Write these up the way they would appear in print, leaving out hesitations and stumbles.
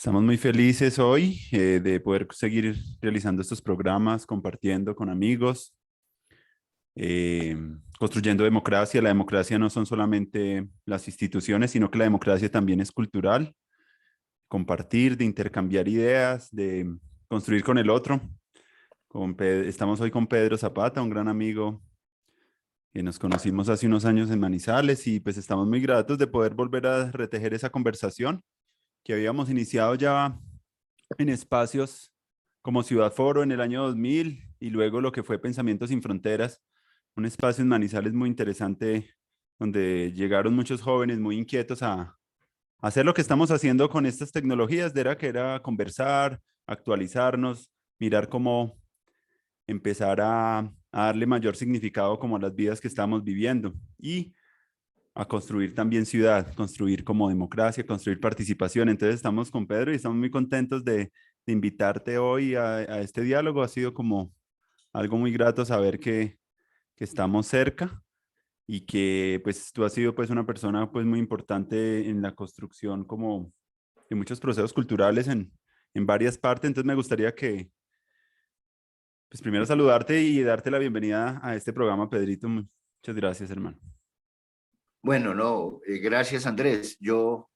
Estamos muy felices hoy de poder seguir realizando estos programas, compartiendo con amigos, eh, construyendo democracia. La democracia no son solamente las instituciones, sino que la democracia también es cultural, compartir, de intercambiar ideas, de construir con el otro. Estamos hoy con Pedro Zapata, un gran amigo que nos conocimos hace unos años en Manizales y pues estamos muy gratos de poder volver a retejer esa conversación que habíamos iniciado ya en espacios como Ciudad Foro en el año 2000 y luego lo que fue Pensamientos sin Fronteras, un espacio en Manizales muy interesante donde llegaron muchos jóvenes muy inquietos a hacer lo que estamos haciendo con estas tecnologías, que era conversar, actualizarnos, mirar cómo empezar a darle mayor significado como a las vidas que estamos viviendo y a construir también ciudad, construir como democracia, construir participación. Entonces estamos con Pedro y estamos muy contentos de invitarte hoy a este diálogo. Ha sido como algo muy grato saber que estamos cerca y que pues tú has sido pues una persona pues muy importante en la construcción como de muchos procesos culturales en varias partes. Entonces me gustaría que pues primero saludarte y darte la bienvenida a este programa, Pedrito. Muchas gracias, hermano. Bueno, no, gracias Andrés. Yo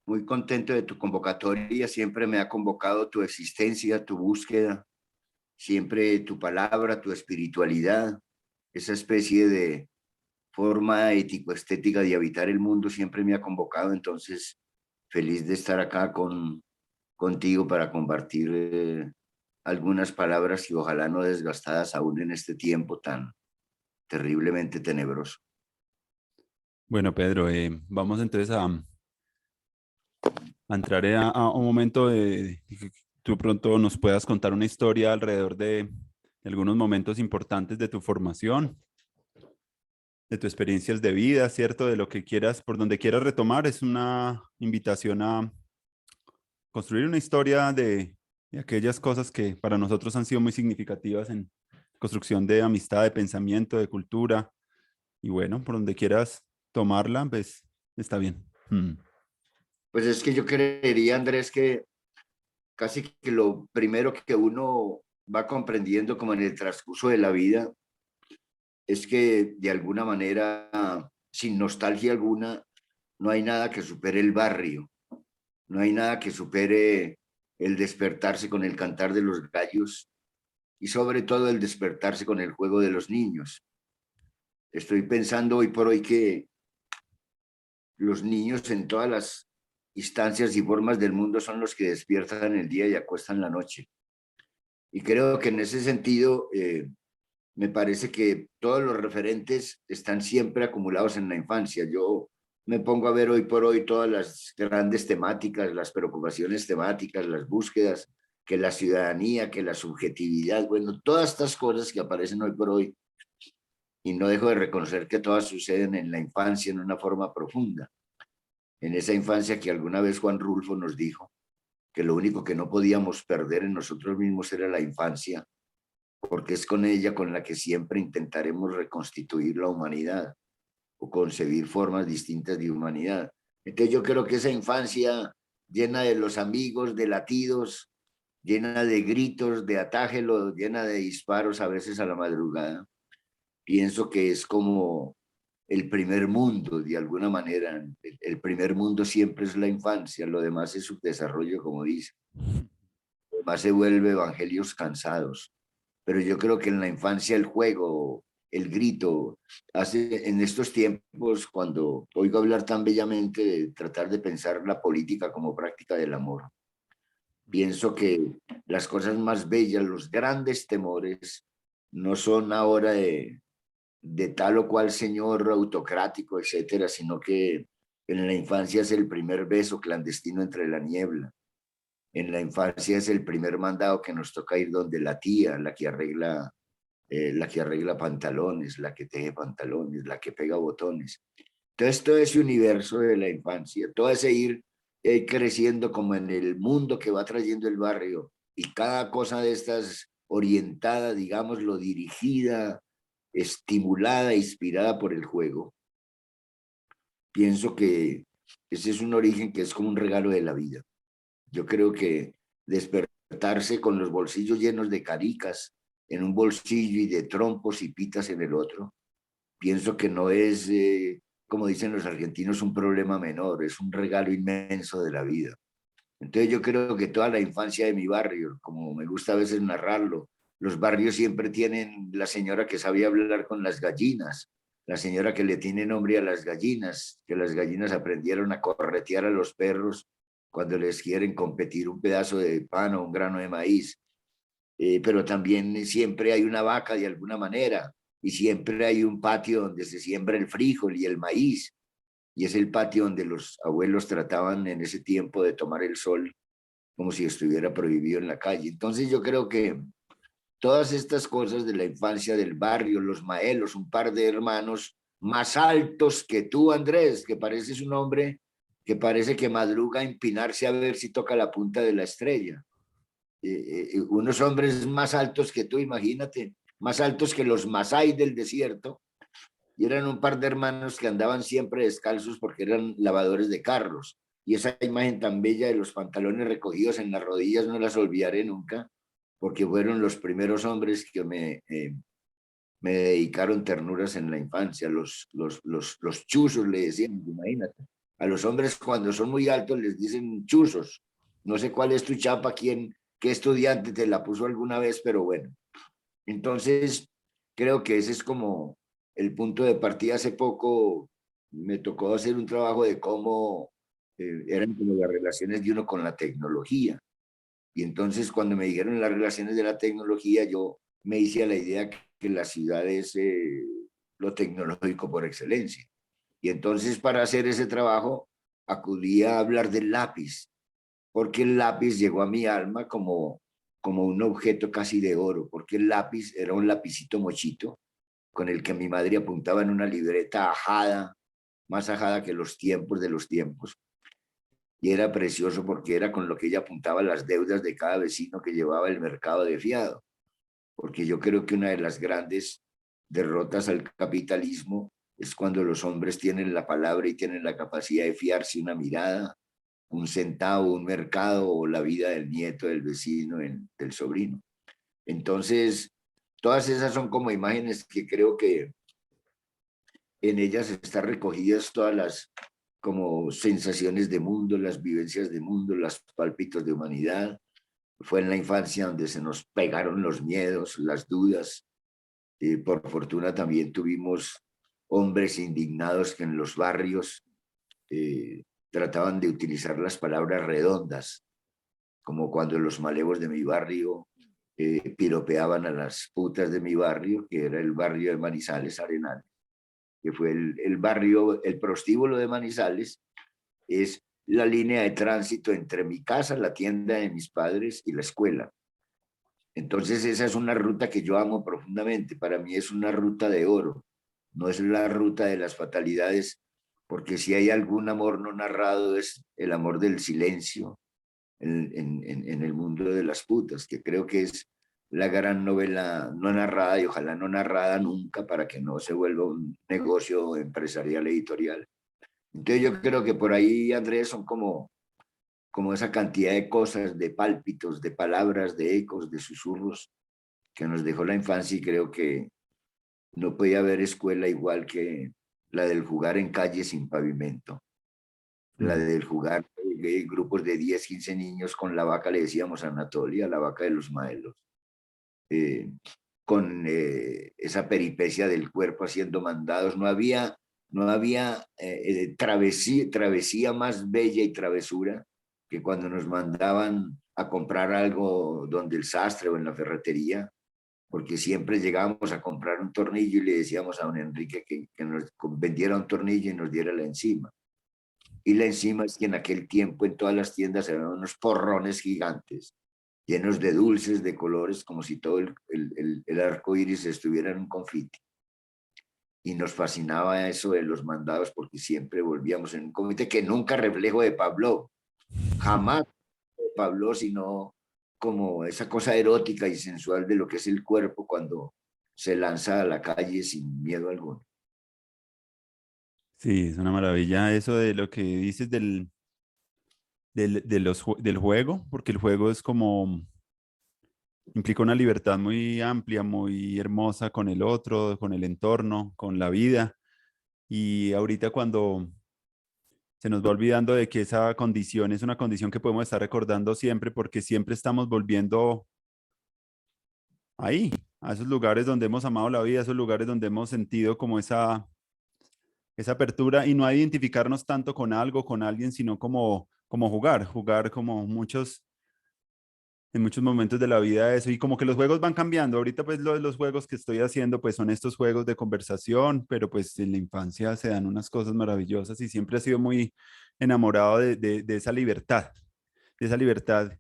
muy contento de tu convocatoria. Siempre me ha convocado tu existencia, tu búsqueda, siempre tu palabra, tu espiritualidad, esa especie de forma ético-estética de habitar el mundo siempre me ha convocado. Entonces, feliz de estar acá contigo para compartir algunas palabras y ojalá no desgastadas aún en este tiempo tan terriblemente tenebroso. Bueno, Pedro, vamos entonces a entrar a un momento de que tú pronto nos puedas contar una historia alrededor de algunos momentos importantes de tu formación, de tus experiencias de vida, ¿cierto? De lo que quieras, por donde quieras retomar. Es una invitación a construir una historia de aquellas cosas que para nosotros han sido muy significativas en construcción de amistad, de pensamiento, de cultura. Y bueno, por donde quieras tomarla, pues está bien. Pues es que yo creería, Andrés, que casi que lo primero que uno va comprendiendo como en el transcurso de la vida es que de alguna manera, sin nostalgia alguna, no hay nada que supere el barrio, no hay nada que supere el despertarse con el cantar de los gallos y sobre todo el despertarse con el juego de los niños. Estoy pensando hoy por hoy que los niños en todas las instancias y formas del mundo son los que despiertan el día y acuestan la noche. Y creo que en ese sentido, me parece que todos los referentes están siempre acumulados en la infancia. Yo me pongo a ver hoy por hoy todas las grandes temáticas, las preocupaciones temáticas, las búsquedas, que la ciudadanía, que la subjetividad, bueno, todas estas cosas que aparecen hoy por hoy, y no dejo de reconocer que todas suceden en la infancia en una forma profunda. En esa infancia que alguna vez Juan Rulfo nos dijo que lo único que no podíamos perder en nosotros mismos era la infancia, porque es con ella con la que siempre intentaremos reconstituir la humanidad o concebir formas distintas de humanidad. Entonces yo creo que esa infancia llena de los amigos, de latidos, llena de gritos, de atágelos, llena de disparos a veces a la madrugada, pienso que es como el primer mundo, de alguna manera. El primer mundo siempre es la infancia, lo demás es su desarrollo, como dice. Lo demás se vuelve evangelios cansados. Pero yo creo que en la infancia el juego, el grito, hace en estos tiempos cuando oigo hablar tan bellamente de tratar de pensar la política como práctica del amor, pienso que las cosas más bellas, los grandes temores, no son ahora de tal o cual señor autocrático, etcétera, sino que en la infancia es el primer beso clandestino entre la niebla. En la infancia es el primer mandado que nos toca ir donde la tía, la que arregla pantalones, la que teje pantalones, la que pega botones. Entonces, todo ese universo de la infancia, todo ese ir creciendo como en el mundo que va trayendo el barrio y cada cosa de estas orientada, digámoslo, dirigida, estimulada, inspirada por el juego. Pienso que ese es un origen que es como un regalo de la vida. Yo creo que despertarse con los bolsillos llenos de caricas en un bolsillo y de trompos y pitas en el otro, pienso que no es, como dicen los argentinos, un problema menor, es un regalo inmenso de la vida. Entonces yo creo que toda la infancia de mi barrio, como me gusta a veces narrarlo, los barrios siempre tienen la señora que sabía hablar con las gallinas, la señora que le tiene nombre a las gallinas, que las gallinas aprendieron a corretear a los perros cuando les quieren competir un pedazo de pan o un grano de maíz. Pero también siempre hay una vaca de alguna manera y siempre hay un patio donde se siembra el frijol y el maíz y es el patio donde los abuelos trataban en ese tiempo de tomar el sol como si estuviera prohibido en la calle. Entonces yo creo que todas estas cosas de la infancia del barrio, los Maelos, un par de hermanos más altos que tú, Andrés, que pareces un hombre que parece que madruga a empinarse a ver si toca la punta de la estrella. Unos hombres más altos que tú, imagínate, más altos que los Masái del desierto, y eran un par de hermanos que andaban siempre descalzos porque eran lavadores de carros. Y esa imagen tan bella de los pantalones recogidos en las rodillas no las olvidaré nunca, porque fueron los primeros hombres que me dedicaron ternuras en la infancia. Los chuzos le decían, imagínate. A los hombres cuando son muy altos les dicen chuzos. No sé cuál es tu chapa, qué estudiante te la puso alguna vez, pero bueno. Entonces, creo que ese es como el punto de partida. Hace poco me tocó hacer un trabajo de cómo eran como las relaciones de uno con la tecnología. Y entonces cuando me dijeron las relaciones de la tecnología, yo me hice a la idea que la ciudad es lo tecnológico por excelencia. Y entonces para hacer ese trabajo acudí a hablar del lápiz, porque el lápiz llegó a mi alma como un objeto casi de oro, porque el lápiz era un lapicito mochito con el que mi madre apuntaba en una libreta ajada, más ajada que los tiempos de los tiempos. Y era precioso porque era con lo que ella apuntaba las deudas de cada vecino que llevaba el mercado de fiado. Porque yo creo que una de las grandes derrotas al capitalismo es cuando los hombres tienen la palabra y tienen la capacidad de fiarse una mirada, un centavo, un mercado o la vida del nieto, del vecino, del sobrino. Entonces, todas esas son como imágenes que creo que en ellas están recogidas todas las como sensaciones de mundo, las vivencias de mundo, las pálpitos de humanidad. Fue en la infancia donde se nos pegaron los miedos, las dudas. Por fortuna también tuvimos hombres indignados que en los barrios trataban de utilizar las palabras redondas, como cuando los malevos de mi barrio piropeaban a las putas de mi barrio, que era el barrio de Manizales Arenal, que fue el barrio, el prostíbulo de Manizales, es la línea de tránsito entre mi casa, la tienda de mis padres y la escuela. Entonces esa es una ruta que yo amo profundamente. Para mí es una ruta de oro. No es la ruta de las fatalidades, porque si hay algún amor no narrado es el amor del silencio en el mundo de las putas, que creo que es la gran novela no narrada y ojalá no narrada nunca para que no se vuelva un negocio empresarial editorial. Entonces yo creo que por ahí, Andrés, son como esa cantidad de cosas, de pálpitos, de palabras, de ecos, de susurros que nos dejó la infancia y creo que no podía haber escuela igual que la del jugar en calle sin pavimento, la Mm. del jugar grupos de 10 15 niños con la vaca, le decíamos Anatolia, la vaca de los Maelos, eh, con esa peripecia del cuerpo haciendo mandados. No había travesía más bella y travesura que cuando nos mandaban a comprar algo donde el sastre o en la ferretería, porque siempre llegábamos a comprar un tornillo y le decíamos a don Enrique que nos vendiera un tornillo y nos diera la enzima. Y la enzima es que en aquel tiempo en todas las tiendas había unos porrones gigantes, llenos de dulces, de colores, como si todo el arco iris estuviera en un confite. Y nos fascinaba eso de los mandados porque siempre volvíamos en un comité que nunca reflejo de Pablo, jamás de Pablo, sino como esa cosa erótica y sensual de lo que es el cuerpo cuando se lanza a la calle sin miedo alguno. Sí, es una maravilla eso de lo que dices del juego, porque el juego es como, implica una libertad muy amplia, muy hermosa con el otro, con el entorno, con la vida. Y ahorita cuando se nos va olvidando de que esa condición es una condición que podemos estar recordando siempre, porque siempre estamos volviendo ahí, a esos lugares donde hemos amado la vida, a esos lugares donde hemos sentido como esa apertura y no a identificarnos tanto con algo, con alguien, sino como jugar como en muchos momentos de la vida eso. Y como que los juegos van cambiando. Ahorita pues los juegos que estoy haciendo pues son estos juegos de conversación, pero pues en la infancia se dan unas cosas maravillosas y siempre he sido muy enamorado de esa libertad, de esa libertad.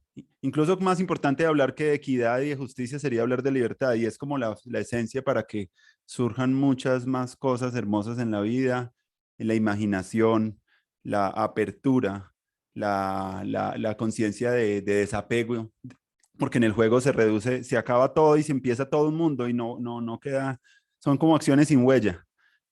Incluso más importante de hablar que de equidad y de justicia sería hablar de libertad y es como la esencia para que surjan muchas más cosas hermosas en la vida, en la imaginación, la apertura, la conciencia de desapego, porque en el juego se reduce, se acaba todo y se empieza todo un mundo y no queda, son como acciones sin huella,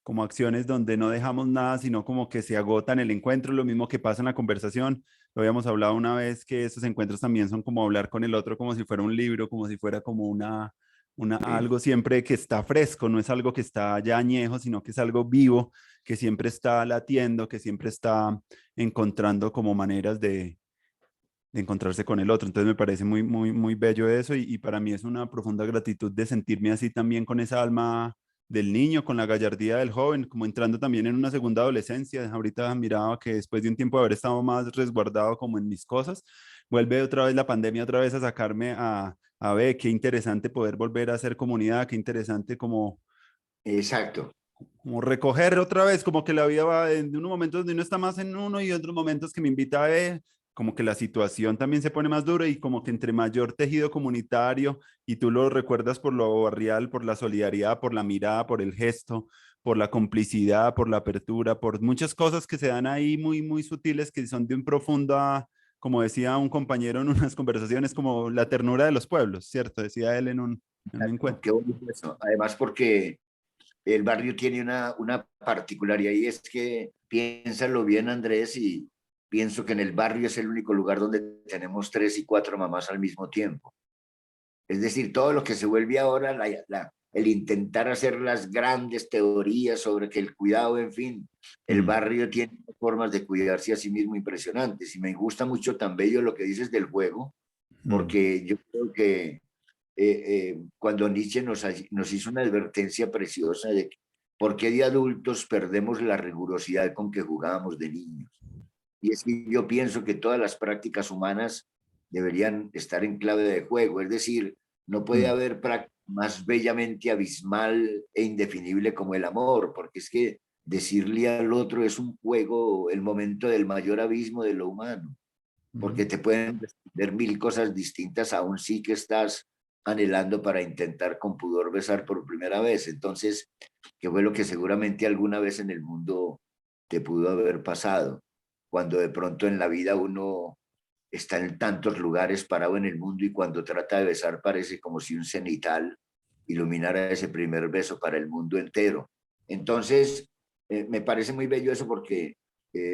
como acciones donde no dejamos nada, sino como que se agotan el encuentro, lo mismo que pasa en la conversación. Lo habíamos hablado una vez que esos encuentros también son como hablar con el otro como si fuera un libro, como si fuera como Sí. algo siempre que está fresco, no es algo que está ya añejo, sino que es algo vivo, que siempre está latiendo, que siempre está encontrando como maneras de encontrarse con el otro. Entonces me parece muy, muy, muy bello eso y para mí es una profunda gratitud de sentirme así también con esa alma del niño, con la gallardía del joven, como entrando también en una segunda adolescencia. Ahorita miraba que después de un tiempo de haber estado más resguardado como en mis cosas, vuelve otra vez la pandemia, otra vez a sacarme a ver qué interesante poder volver a hacer comunidad, qué interesante Exacto. como recoger otra vez, como que la vida va en unos momentos donde uno está más en uno y otros momentos que me invita a ver, como que la situación también se pone más dura y como que entre mayor tejido comunitario y tú lo recuerdas por lo barrial, por la solidaridad, por la mirada, por el gesto, por la complicidad, por la apertura, por muchas cosas que se dan ahí muy, muy sutiles que son de un profunda, como decía un compañero en unas conversaciones, como la ternura de los pueblos, ¿cierto? Decía él en un Exacto. encuentro. Qué bonito eso. Además, porque el barrio tiene una particularidad y es que piénsalo bien, Andrés, y pienso que en el barrio es el único lugar donde tenemos tres y cuatro mamás al mismo tiempo. Es decir, todo lo que se vuelve ahora, el intentar hacer las grandes teorías sobre que el cuidado, en fin, el Mm, barrio tiene formas de cuidarse a sí mismo impresionantes. Y me gusta mucho tan bello lo que dices del juego, mm, porque yo creo que cuando Nietzsche nos hizo una advertencia preciosa de que por qué de adultos perdemos la rigurosidad con que jugábamos de niños. Y es que yo pienso que todas las prácticas humanas deberían estar en clave de juego, es decir, no puede mm, haber práctica más bellamente abismal e indefinible como el amor, porque es que decirle al otro es un juego, el momento del mayor abismo de lo humano, porque mm. te pueden responder mil cosas distintas, aún sí que estás anhelando para intentar con pudor besar por primera vez. Entonces, que fue lo que seguramente alguna vez en el mundo te pudo haber pasado, cuando de pronto en la vida uno está en tantos lugares parado en el mundo y cuando trata de besar parece como si un cenital iluminara ese primer beso para el mundo entero. Entonces, me parece muy bello eso porque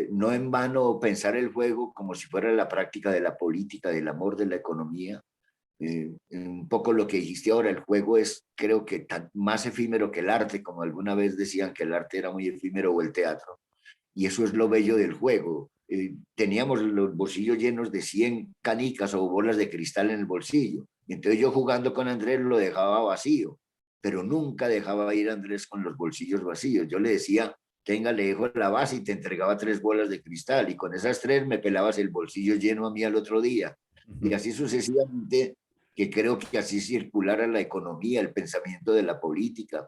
no en vano pensar el juego como si fuera la práctica de la política, del amor, de la economía. Un poco lo que dijiste ahora, el juego es creo que más efímero que el arte, como alguna vez decían que el arte era muy efímero o el teatro. Y eso es lo bello del juego. Teníamos los bolsillos llenos de 100 canicas o bolas de cristal en el bolsillo. Y entonces yo jugando con Andrés lo dejaba vacío, pero nunca dejaba ir a Andrés con los bolsillos vacíos. Yo le decía, tenga, le dejo la base y te entregaba 3 bolas de cristal y con esas 3 me pelabas el bolsillo lleno a mí al otro día. Y Ujú. así sucesivamente, que creo que así circulara la economía, el pensamiento de la política,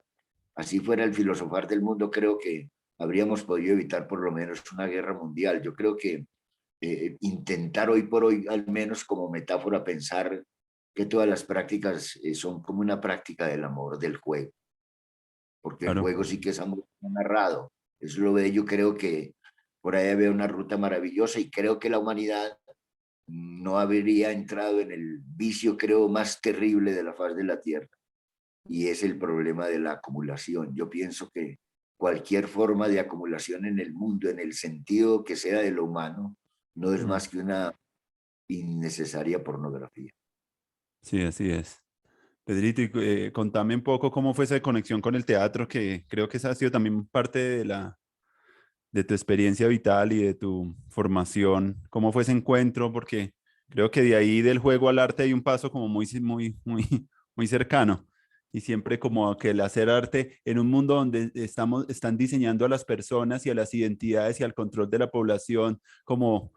así fuera el filosofar del mundo, creo que habríamos podido evitar por lo menos una guerra mundial. Yo creo que intentar hoy por hoy, al menos como metáfora, pensar que todas las prácticas son como una práctica del amor, del juego, porque el Claro. juego sí que es amor narrado. Es lo bello, creo que por ahí había una ruta maravillosa y creo que la humanidad no habría entrado en el vicio, creo, más terrible de la faz de la Tierra y es el problema de la acumulación. Yo pienso que cualquier forma de acumulación en el mundo, en el sentido que sea de lo humano, no es más que una innecesaria pornografía. Sí, así es. Pedrito, y, contame un poco cómo fue esa conexión con el teatro, que creo que esa ha sido también parte de tu experiencia vital y de tu formación. ¿Cómo fue ese encuentro? Porque creo que de ahí del juego al arte hay un paso como muy cercano. Y siempre como que el hacer arte en un mundo donde están diseñando a las personas y a las identidades y al control de la población como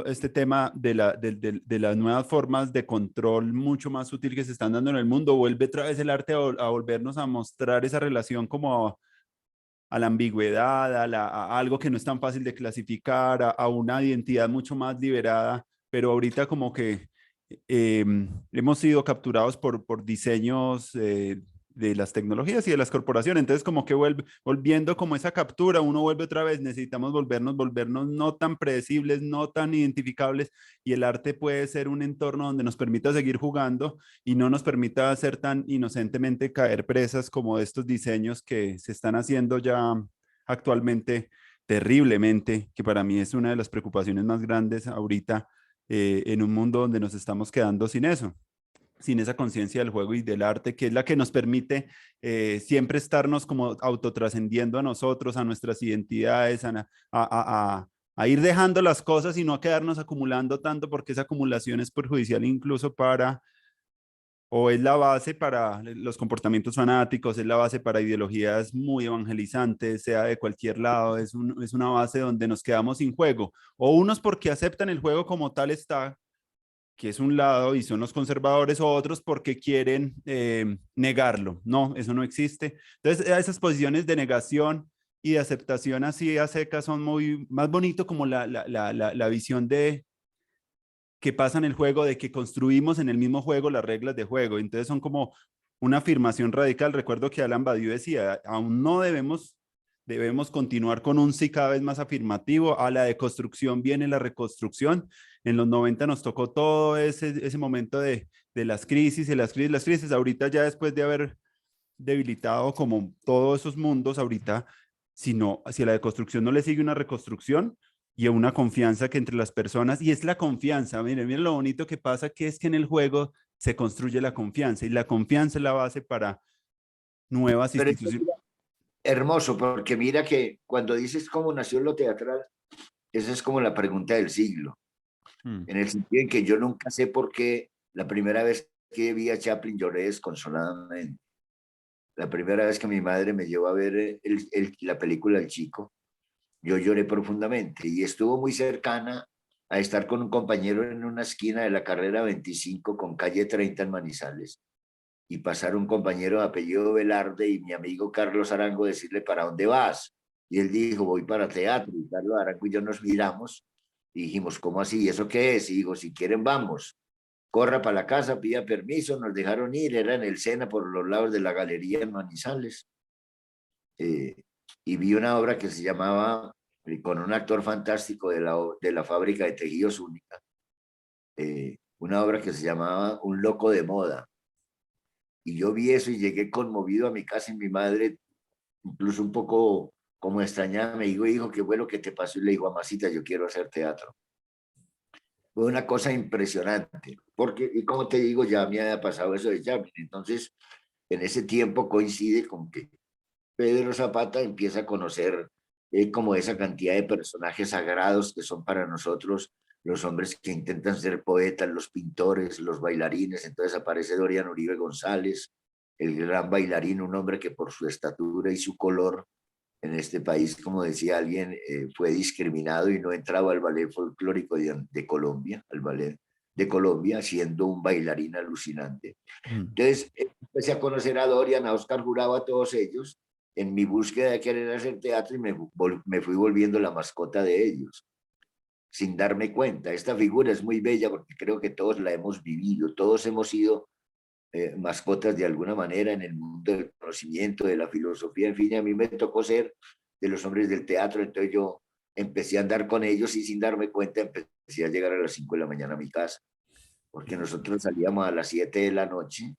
este tema de las nuevas formas de control mucho más sutil que se están dando en el mundo, vuelve otra vez el arte a volvernos a mostrar esa relación como a la ambigüedad, a algo que no es tan fácil de clasificar, a una identidad mucho más liberada, pero ahorita como que eh, hemos sido capturados por diseños de las tecnologías y de las corporaciones. Entonces, como que volviendo como esa captura, uno vuelve otra vez, necesitamos volvernos no tan predecibles, no tan identificables, y el arte puede ser un entorno donde nos permita seguir jugando y no nos permita ser tan inocentemente caer presas como de estos diseños que se están haciendo ya actualmente terriblemente, que para mí es una de las preocupaciones más grandes ahorita en un mundo donde nos estamos quedando sin eso, sin esa conciencia del juego y del arte, que es la que nos permite siempre estarnos como autotrascendiendo a nosotros, a nuestras identidades, a ir dejando las cosas y no a quedarnos acumulando tanto, porque esa acumulación es perjudicial incluso para, o es la base para los comportamientos fanáticos, es la base para ideologías muy evangelizantes, sea de cualquier lado, es una base donde nos quedamos sin juego, o unos porque aceptan el juego como tal está, que es un lado y son los conservadores, o otros porque quieren negarlo. No, eso no existe. Entonces, esas posiciones de negación y de aceptación así a secas son muy más bonito como la visión de que pasa en el juego, de que construimos en el mismo juego las reglas de juego. Entonces son como una afirmación radical. Recuerdo que Alan Badiou decía, aún no debemos continuar con un sí cada vez más afirmativo. A la deconstrucción viene la reconstrucción. En los 90 nos tocó todo ese momento de las crisis y las crisis. Ahorita ya después de haber debilitado como todos esos mundos, ahorita, si a la deconstrucción no le sigue una reconstrucción y una confianza que entre las personas, y es la confianza, miren lo bonito que pasa, que es que en el juego se construye la confianza, y la confianza es la base para nuevas Pero es instituciones. hermoso, porque mira que cuando dices cómo nació lo teatral, esa es como la pregunta del siglo, Mm. en el sentido en que yo nunca sé por qué la primera vez que vi a Chaplin lloré desconsoladamente. La primera vez que mi madre me llevó a ver la película El Chico, yo lloré profundamente y estuvo muy cercana a estar con un compañero en una esquina de la carrera 25 con calle 30 en Manizales y pasar un compañero de apellido Velarde y mi amigo Carlos Arango decirle, ¿para dónde vas? Y él dijo, voy para teatro. Y Carlos Arango y yo nos miramos y dijimos, ¿cómo así? ¿Y eso qué es? Y digo, si quieren, vamos. Corra para la casa, pida permiso, nos dejaron ir, era en el Sena, por los lados de la galería en Manizales. Eh, y vi una obra que se llamaba, con un actor fantástico de la fábrica de tejidos única, una obra que se llamaba Un loco de moda. Y yo vi eso y llegué conmovido a mi casa y mi madre, incluso un poco como extrañada, me dijo, hijo, ¿qué fue lo que te pasó? Y le digo, amasita, yo quiero hacer teatro. Fue una cosa impresionante, porque, y como te digo, ya me había pasado eso de Chaplin. Entonces, en ese tiempo coincide con que Pedro Zapata empieza a conocer como esa cantidad de personajes sagrados que son para nosotros los hombres que intentan ser poetas, los pintores, los bailarines. Entonces aparece Dorian Uribe González, el gran bailarín, un hombre que por su estatura y su color en este país, como decía alguien, fue discriminado y no entraba al ballet folclórico de Colombia, al ballet de Colombia, siendo un bailarín alucinante. Mm. Entonces empecé a conocer a Dorian, a Oscar Jurado, a todos ellos, en mi búsqueda de querer hacer teatro y me fui volviendo la mascota de ellos, sin darme cuenta. Esta figura es muy bella porque creo que todos la hemos vivido, todos hemos sido mascotas de alguna manera en el mundo del conocimiento, de la filosofía, en fin, a mí me tocó ser de los hombres del teatro, entonces yo empecé a andar con ellos y sin darme cuenta empecé a llegar a las 5 de la mañana a mi casa, porque nosotros salíamos a las 7 de la noche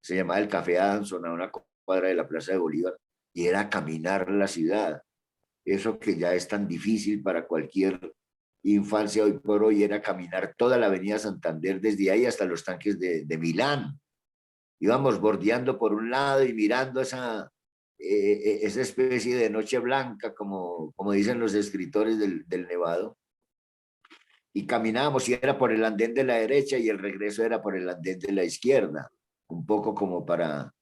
se llamaba el Café Adamson, a una cuadra de la Plaza de Bolívar, y era caminar la ciudad. eso que ya es tan difícil para cualquier infancia hoy por hoy, era caminar toda la avenida Santander desde ahí hasta los tanques de Milán. Íbamos bordeando por un lado y mirando esa especie de noche blanca, como dicen los escritores del Nevado, y caminábamos y era por el andén de la derecha y el regreso era por el andén de la izquierda, un poco como para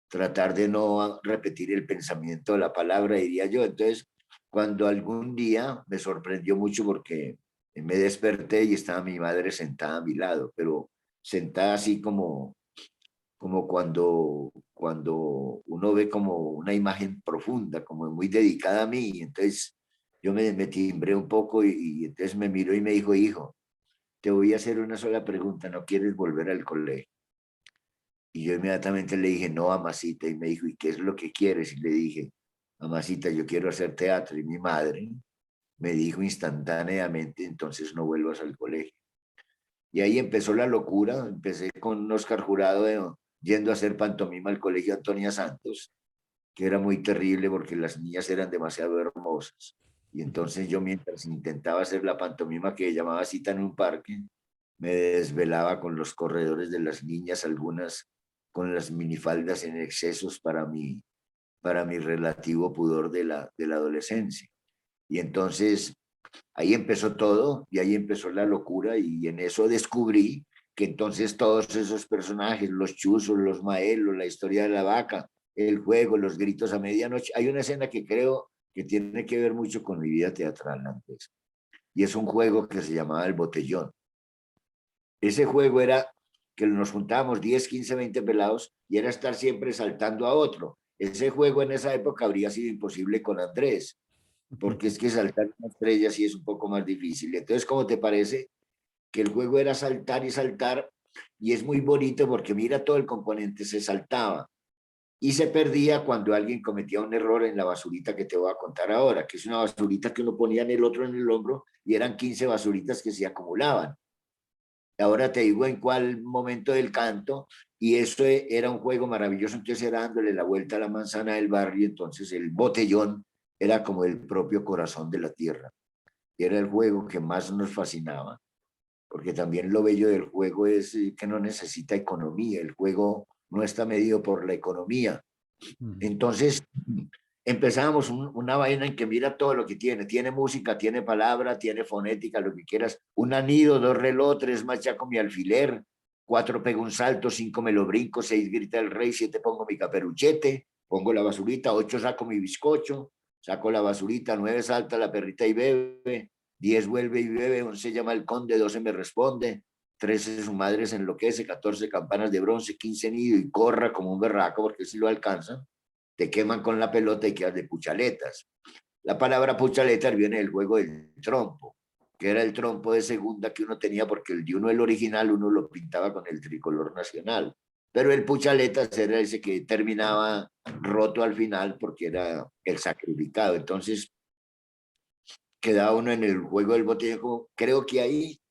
tratar de no repetir el pensamiento de la palabra, diría yo. Entonces, cuando algún día me sorprendió mucho porque me desperté y estaba mi madre sentada a mi lado, pero sentada así como cuando uno ve como una imagen profunda, como muy dedicada a mí. Entonces yo me timbré un poco y entonces me miró y me dijo, hijo, te voy a hacer una sola pregunta, ¿no quieres volver al colegio? Y yo inmediatamente le dije, no, amasita, y me dijo, ¿y qué es lo que quieres? Y le dije, amasita, yo quiero hacer teatro. Y mi madre me dijo instantáneamente, entonces no vuelvas al colegio. Y ahí empezó la locura, empecé con Oscar Jurado yendo a hacer pantomima al colegio Antonia Santos, que era muy terrible porque las niñas eran demasiado hermosas. Y entonces yo mientras intentaba hacer la pantomima que llamaba Cita en un parque, me desvelaba con los corredores de las niñas, algunas con las minifaldas en excesos para mi relativo pudor de la adolescencia. Y entonces ahí empezó todo y ahí empezó la locura y en eso descubrí que entonces todos esos personajes, los chuzos, los maelos, la historia de la vaca, el juego, los gritos a medianoche, hay una escena que creo que tiene que ver mucho con mi vida teatral antes y es un juego que se llamaba El Botellón. Ese juego era que nos juntábamos 10, 15, 20 pelados y era estar siempre saltando a otro. Ese juego en esa época habría sido imposible con Andrés, porque es que saltar una estrella sí es un poco más difícil. Entonces, ¿cómo te parece que el juego era saltar y saltar? Y es muy bonito porque mira, todo el componente se saltaba y se perdía cuando alguien cometía un error en la basurita que te voy a contar ahora, que es una basurita que uno ponía en el otro en el hombro y eran 15 basuritas que se acumulaban. Ahora te digo en cuál momento del canto, y eso era un juego maravilloso, entonces era dándole la vuelta a la manzana del barrio, entonces el botellón era como el propio corazón de la tierra, y era el juego que más nos fascinaba, porque también lo bello del juego es que no necesita economía, el juego no está medido por la economía, entonces empezamos una vaina en que mira todo lo que tiene música, tiene palabra, tiene fonética, lo que quieras, un anido, dos reloj, tres machaco mi alfiler, cuatro pego un salto, cinco me lo brinco, seis grita el rey, siete pongo mi caperuchete, pongo la basurita, ocho saco mi bizcocho, saco la basurita, nueve salta la perrita y bebe, 10 vuelve y bebe, 11 llama el conde, 12 me responde, 13 su madre se enloquece, 14 campanas de bronce, 15 nido y corra como un berraco porque si lo alcanza, te queman con la pelota y quedas de puchaletas. La palabra puchaletas viene del juego del trompo, que era el trompo de segunda que uno tenía porque el de uno, el original, uno lo pintaba con el tricolor nacional. Pero el puchaletas era ese que terminaba roto al final porque era el sacrificado. Entonces quedaba uno en el juego del botellón. Creo que ahí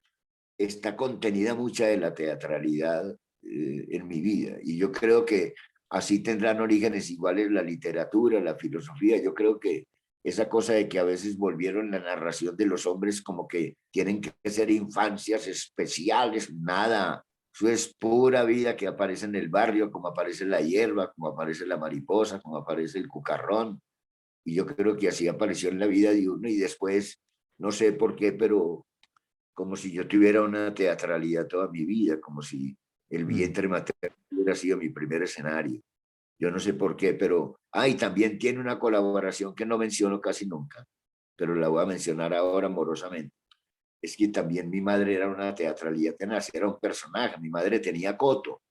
está contenida mucha de la teatralidad en mi vida. Y yo creo que así tendrán orígenes iguales la literatura, la filosofía. Yo creo que esa cosa de que a veces volvieron la narración de los hombres como que tienen que ser infancias especiales, nada. Eso es pura vida que aparece en el barrio, como aparece la hierba, como aparece la mariposa, como aparece el cucarrón. Y yo creo que así apareció en la vida de uno y después, no sé por qué, pero como si yo tuviera una teatralidad toda mi vida, como si el vientre materno hubiera sido mi primer escenario. Yo no sé por qué, pero... Ah, y también tiene una colaboración que no menciono casi nunca, pero la voy a mencionar ahora amorosamente. Es que también mi madre era una teatralidad tenaz, era un personaje. Mi madre tenía coto,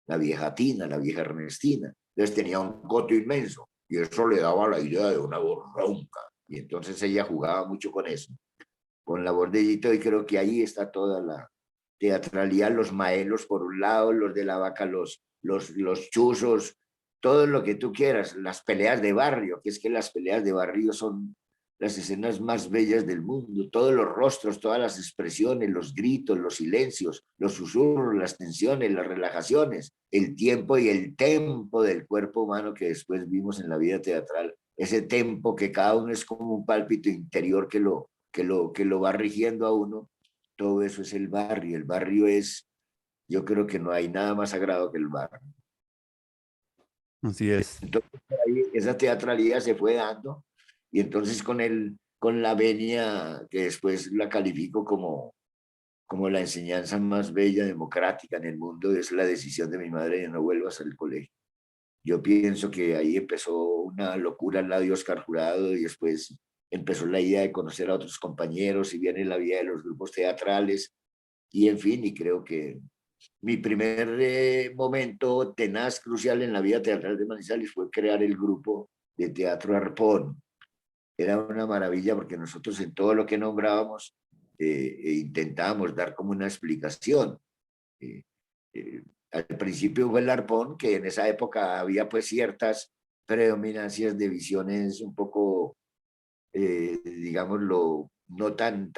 la vieja Tina, la vieja Ernestina. Entonces tenía un coto inmenso y eso le daba la idea de una voz ronca. Y entonces ella jugaba mucho con la bordellito y creo que ahí está toda la teatralidad, los maelos por un lado, los de la vaca, los chuzos, todo lo que tú quieras, las peleas de barrio, que es que las peleas de barrio son las escenas más bellas del mundo, todos los rostros, todas las expresiones, los gritos, los silencios, los susurros, las tensiones, las relajaciones, el tiempo y el tempo del cuerpo humano que después vimos en la vida teatral, ese tempo que cada uno es como un pálpito interior que lo va rigiendo a uno. Todo eso es el barrio. El barrio es, yo creo que no hay nada más sagrado que el barrio. Así es. Entonces, ahí, esa teatralidad se fue dando y entonces con la venia, que después la califico como la enseñanza más bella, democrática en el mundo, es la decisión de mi madre de no vuelvas al colegio. Yo pienso que ahí empezó una locura al lado de Oscar Jurado y después empezó la idea de conocer a otros compañeros y viene la vida de los grupos teatrales y en fin, y creo que mi primer momento tenaz, crucial en la vida teatral de Manizales fue crear el grupo de Teatro Arpón. Era una maravilla porque nosotros en todo lo que nombrábamos intentábamos dar como una explicación. Eh, eh, Al principio fue el arpón, que en esa época había pues ciertas predominancias de visiones un poco, digámoslo, no tan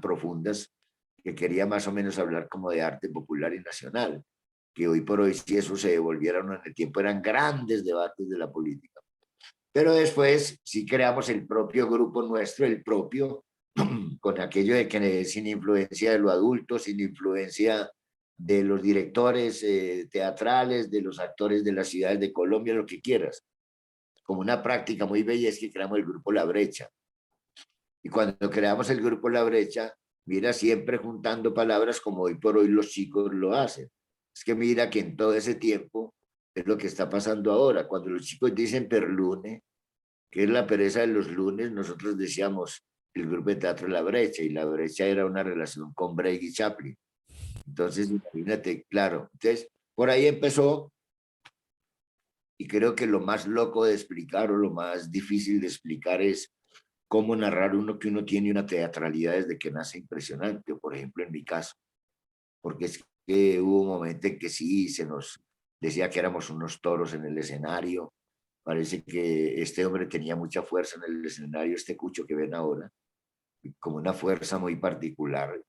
profundas, que quería más o menos hablar como de arte popular y nacional, que hoy por hoy si eso se devolvieron en el tiempo eran grandes debates de la política. Pero después sí creamos el propio grupo nuestro, el propio, con aquello de que sin influencia de lo adulto, sin influencia de los directores teatrales, de los actores de las ciudades de Colombia, lo que quieras. Como una práctica muy bella es que creamos el grupo La Brecha. Y cuando creamos el grupo La Brecha, mira, siempre juntando palabras como hoy por hoy los chicos lo hacen. Es que mira que en todo ese tiempo es lo que está pasando ahora. Cuando los chicos dicen perlune, que es la pereza de los lunes, nosotros decíamos el grupo de teatro La Brecha, y La Brecha era una relación con Brecht y Chaplin. Entonces, imagínate, claro. Entonces, por ahí empezó, y creo que lo más loco de explicar o lo más difícil de explicar es cómo narrar uno que uno tiene una teatralidad desde que nace impresionante, o por ejemplo en mi caso, porque es que hubo un momento en que sí, se nos decía que éramos unos toros en el escenario. Parece que este hombre tenía mucha fuerza en el escenario, este Cucho que ven ahora, como una fuerza muy particular,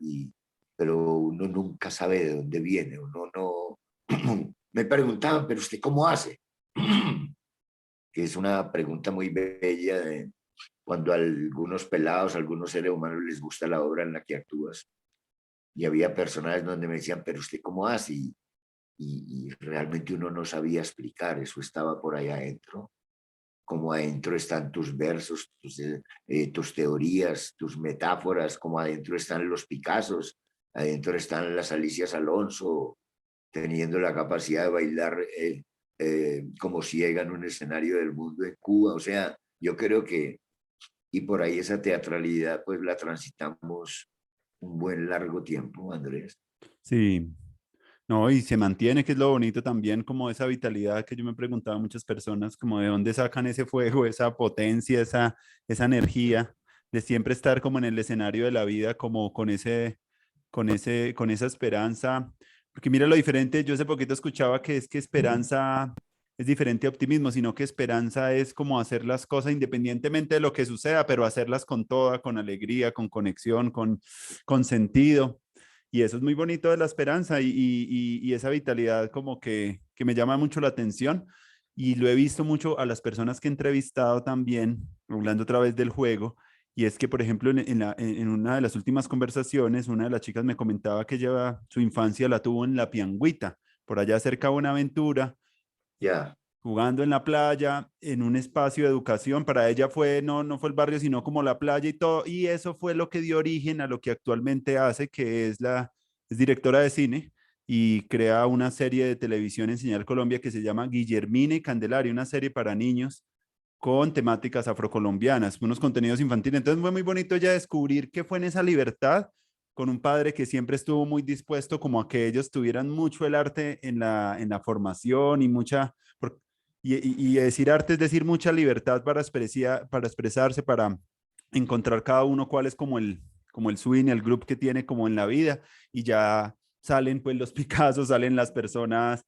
pero uno nunca sabe de dónde viene, uno no... Me preguntaban, pero usted cómo hace, que es una pregunta muy bella de cuando a algunos pelados, a algunos seres humanos les gusta la obra en la que actúas. Y había personajes donde me decían, pero usted cómo hace, y realmente uno no sabía explicar, eso estaba por ahí adentro, como adentro están tus versos, tus teorías, tus metáforas, como adentro están los Picassos, adentro están las Alicias Alonso, teniendo la capacidad de bailar como ciega en un escenario del mundo en Cuba. O sea, yo creo que, y por ahí esa teatralidad, pues la transitamos un buen largo tiempo, Andrés. Sí. No, y se mantiene, que es lo bonito también, como esa vitalidad que yo me preguntaba a muchas personas, como de dónde sacan ese fuego, esa potencia, esa energía de siempre estar como en el escenario de la vida, como con esa esperanza. Porque mira lo diferente, yo hace poquito escuchaba que es que esperanza es diferente a optimismo, sino que esperanza es como hacer las cosas independientemente de lo que suceda, pero hacerlas con toda, con alegría, con conexión, con sentido. Y eso es muy bonito de la esperanza y esa vitalidad como que me llama mucho la atención. Y lo he visto mucho a las personas que he entrevistado también, hablando otra vez del juego. Y es que, por ejemplo, en una de las últimas conversaciones, una de las chicas me comentaba que lleva su infancia la tuvo en La Piangüita, por allá cerca de Buenaventura, Ya, jugando en la playa, en un espacio de educación. Para ella fue, no fue el barrio, sino como la playa y todo. Y eso fue lo que dio origen a lo que actualmente hace, que es directora de cine y crea una serie de televisión en Señal Colombia que se llama Guillermina y Candelaria, una serie para niños con temáticas afrocolombianas, unos contenidos infantiles. Entonces fue muy bonito ya descubrir que fue en esa libertad con un padre que siempre estuvo muy dispuesto como a que ellos tuvieran mucho el arte en la formación y mucha, y decir arte es decir mucha libertad para expresarse, para encontrar cada uno cuál es como el swing, el grupo que tiene como en la vida y ya salen pues los Picassos, salen las personas,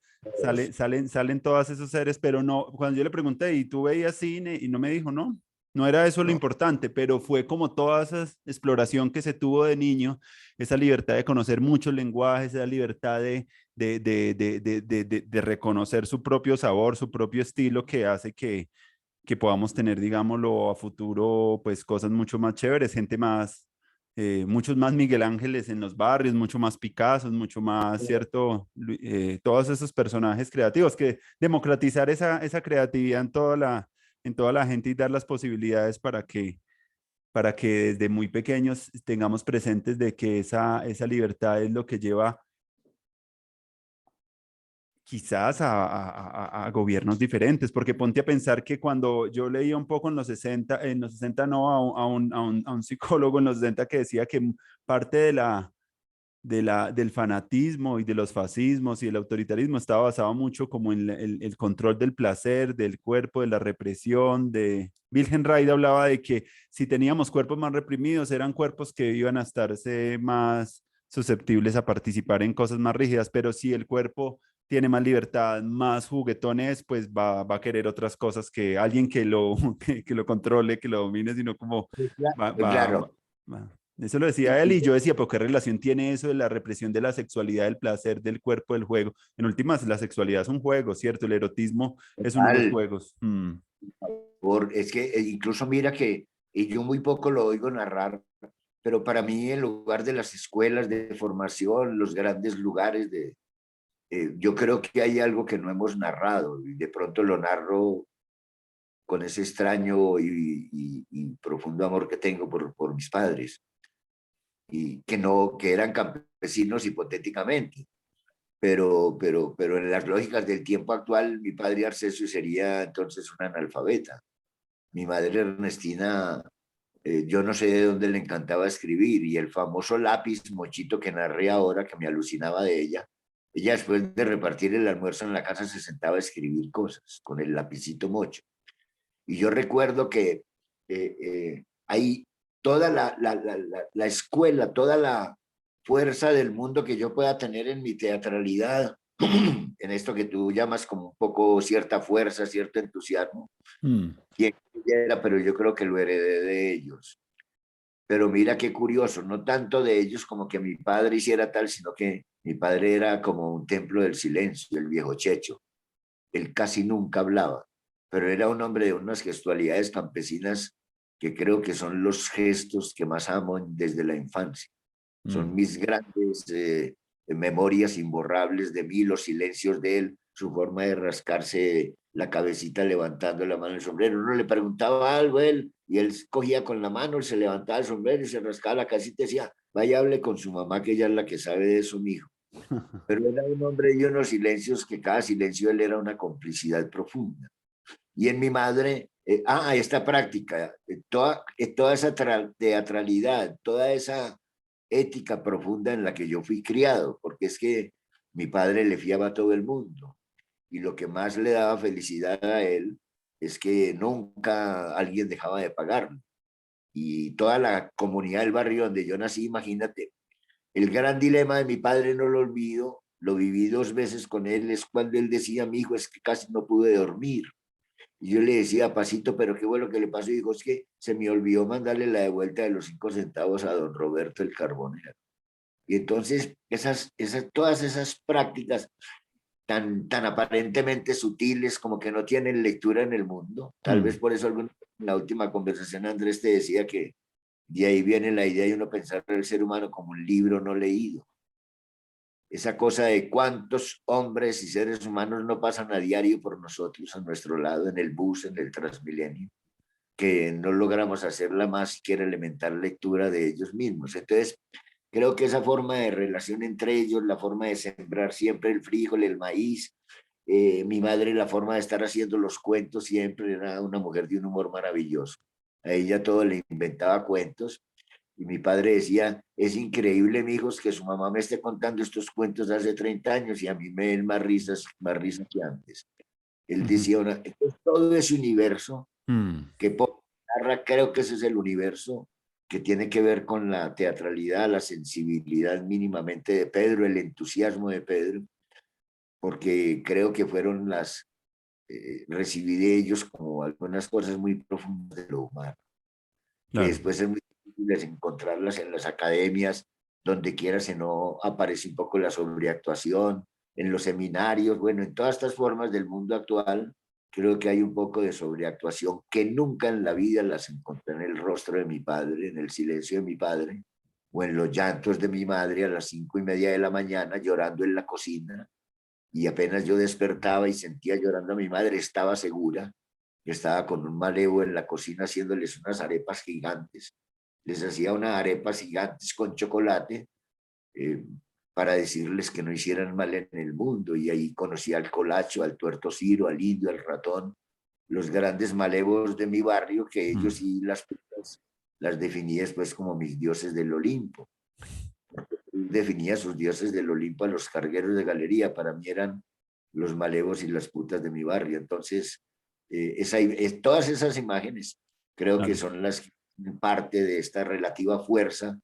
salen todos esos seres, pero no, cuando yo le pregunté, ¿y tú veías cine? Y no me dijo, no, no era eso lo no, importante, pero fue como toda esa exploración que se tuvo de niño, esa libertad de conocer muchos lenguajes, esa libertad de reconocer su propio sabor, su propio estilo que hace que podamos tener, digámoslo, a futuro, pues cosas mucho más chéveres, gente más, muchos más Miguel Ángeles en los barrios, mucho más Picasso, mucho más, ¿cierto? Todos esos personajes creativos, que democratizar esa creatividad en toda la gente y dar las posibilidades para que desde muy pequeños tengamos presentes de que esa libertad es lo que lleva quizás a gobiernos diferentes, porque ponte a pensar que cuando yo leía un poco en los 60 no, a un psicólogo en los 60 que decía que parte del fanatismo y de los fascismos y el autoritarismo estaba basado mucho como en el control del placer, del cuerpo, de la represión, de... Wilhelm Reich hablaba de que si teníamos cuerpos más reprimidos, eran cuerpos que iban a estarse más susceptibles a participar en cosas más rígidas, pero si el cuerpo tiene más libertad, más juguetones, pues va a querer otras cosas que alguien que lo controle, que lo domine, sino como va, va, Claro. va, va. Eso lo Y, decía él y y yo decía, ¿pero qué relación tiene eso de la represión de la sexualidad, del placer, del cuerpo, del juego? En últimas, la sexualidad es un juego, ¿cierto? El erotismo es uno de los total, juegos. Mm, es que incluso mira que, y yo muy poco lo oigo narrar, pero para mí en lugar de las escuelas de formación, los grandes lugares yo creo que hay algo que no hemos narrado y de pronto lo narro con ese extraño y profundo amor que tengo por mis padres y que no, que eran campesinos hipotéticamente. Pero en las lógicas del tiempo actual, mi padre Arcesio sería entonces un analfabeta. Mi madre Ernestina, yo no sé de dónde le encantaba escribir, y el famoso lápiz mochito que narré ahora, que me alucinaba de ella, ella después de repartir el almuerzo en la casa se sentaba a escribir cosas con el lapicito mocho. Y yo recuerdo que ahí toda la escuela, toda la fuerza del mundo que yo pueda tener en mi teatralidad, en esto que tú llamas como un poco cierta fuerza, cierto entusiasmo, mm, quien era, pero yo creo que lo heredé de ellos. Pero mira qué curioso, no tanto de ellos como que mi padre hiciera tal, sino que mi padre era como un templo del silencio, el viejo Checho. Él casi nunca hablaba, pero era un hombre de unas gestualidades campesinas que creo que son los gestos que más amo desde la infancia. Son mm. mis grandes memorias imborrables de mí, los silencios de él, su forma de rascarse la cabecita levantando la mano en el sombrero. Uno le preguntaba algo a él y él cogía con la mano, se levantaba el sombrero y se rascaba la cabecita y decía, vaya, hable con su mamá, que ella es la que sabe de eso, mijo. Pero era un hombre y unos silencios que cada silencio de él era una complicidad profunda. Y en mi madre, esta práctica, toda esa teatralidad, toda esa ética profunda en la que yo fui criado, porque es que mi padre le fiaba a todo el mundo y lo que más le daba felicidad a él es que nunca alguien dejaba de pagarlo. Y toda la comunidad del barrio donde yo nací, imagínate, el gran dilema de mi padre no lo olvido, lo viví 2 veces con él, es cuando él decía, mi hijo, es que casi no pude dormir. Y yo le decía, Pasito, pero qué bueno que le pasó. Y dijo, es que se me olvidó mandarle la devuelta de los 5 centavos a don Roberto el Carbonero. Y entonces, todas esas prácticas tan aparentemente sutiles como que no tienen lectura en el mundo, tal vez Mm. por eso en la última conversación Andrés te decía que de ahí viene la idea de uno pensar el ser humano como un libro no leído. Esa cosa de cuántos hombres y seres humanos no pasan a diario por nosotros, a nuestro lado, en el bus, en el Transmilenio, que no logramos hacer la más siquiera elemental lectura de ellos mismos. Entonces, creo que esa forma de relación entre ellos, la forma de sembrar siempre el frijol, el maíz, mi madre, la forma de estar haciendo los cuentos siempre era una mujer de un humor maravilloso. A ella todo le inventaba cuentos y mi padre decía, es increíble, mijos, que su mamá me esté contando estos cuentos de hace 30 años y a mí me den más risas que antes. Él decía, entonces, todo ese universo Mm, que Pop narra, creo que ese es el universo que tiene que ver con la teatralidad, la sensibilidad mínimamente de Pedro, el entusiasmo de Pedro, porque creo que fueron recibí de ellos como algunas cosas muy profundas de lo humano, que claro. después es muy difícil encontrarlas en las academias, donde quiera se no aparece un poco la sobreactuación, en los seminarios, bueno, en todas estas formas del mundo actual creo que hay un poco de sobreactuación que nunca en la vida las encontré en el rostro de mi padre, en el silencio de mi padre, o en los llantos de mi madre a las 5:30 de la mañana llorando en la cocina. Y apenas yo despertaba y sentía llorando a mi madre, estaba segura que estaba con un malevo en la cocina haciéndoles unas arepas gigantes. Les hacía unas arepas gigantes con chocolate, eh, para decirles que no hicieran mal en el mundo. Y ahí conocí al colacho, al tuerto Ciro, al indio, al ratón, los grandes malevos de mi barrio, que ellos Mm. sí las definí después como mis dioses del Olimpo. Definía sus dioses del Olimpo a los cargueros de galería, para mí eran los malevos y las putas de mi barrio. Entonces, todas esas imágenes creo que Claro. son las que parte de esta relativa fuerza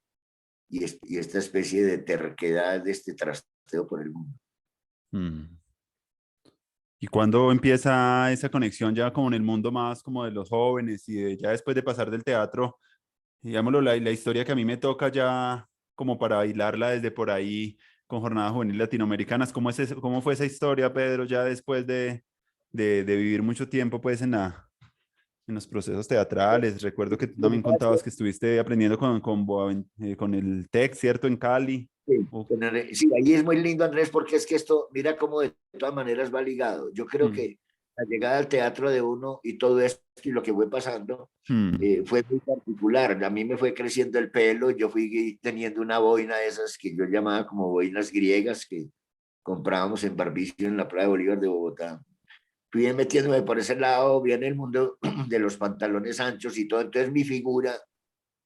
y esta especie de terquedad de este trasteo por el mundo. Mm. ¿Y cuándo empieza esa conexión ya como en el mundo más como de los jóvenes y ya después de pasar del teatro, digámoslo, la historia que a mí me toca ya como para bailarla desde por ahí con Jornadas Juveniles Latinoamericanas? ¿Cómo fue esa historia, Pedro, ya después de vivir mucho tiempo pues en los procesos teatrales? Recuerdo que tú también contabas que estuviste aprendiendo con el TEC, ¿cierto? En Cali. Sí, Uf. sí, ahí es muy lindo, Andrés, porque es que esto, mira cómo de todas maneras va ligado. Yo creo Mm, que la llegada al teatro de uno y todo esto y lo que fue pasando mm, fue muy particular. A mí me fue creciendo el pelo, yo fui teniendo una boina de esas que yo llamaba como boinas griegas que comprábamos en Barbicio en la Plaza de Bolívar de Bogotá. Fui metiéndome por ese lado, bien el mundo de los pantalones anchos y todo. Entonces mi figura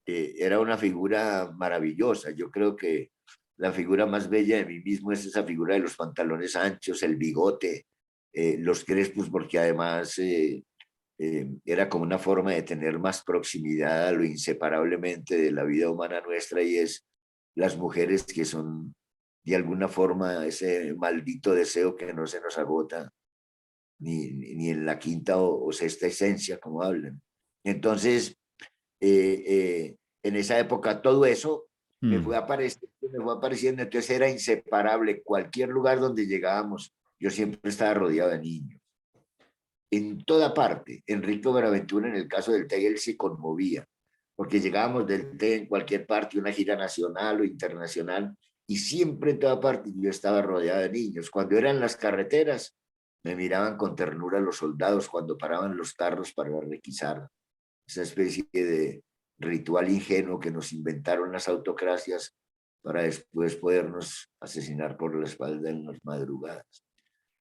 era una figura maravillosa. Yo creo que la figura más bella de mí mismo es esa figura de los pantalones anchos, el bigote, los crespos, porque además era como una forma de tener más proximidad a lo inseparablemente de la vida humana nuestra, y es las mujeres que son de alguna forma ese maldito deseo que no se nos agota ni en la quinta o sexta esencia, como hablan. Entonces, en esa época todo eso mm. me fue apareciendo, entonces era inseparable. Cualquier lugar donde llegábamos, yo siempre estaba rodeado de niños. En toda parte, Enrique Buenaventura, en el caso del TEG, él se conmovía, porque llegábamos del TEG en cualquier parte, una gira nacional o internacional, y siempre en toda parte yo estaba rodeado de niños. Cuando eran las carreteras, me miraban con ternura los soldados cuando paraban los carros para requisar, esa especie de ritual ingenuo que nos inventaron las autocracias para después podernos asesinar por la espalda en las madrugadas.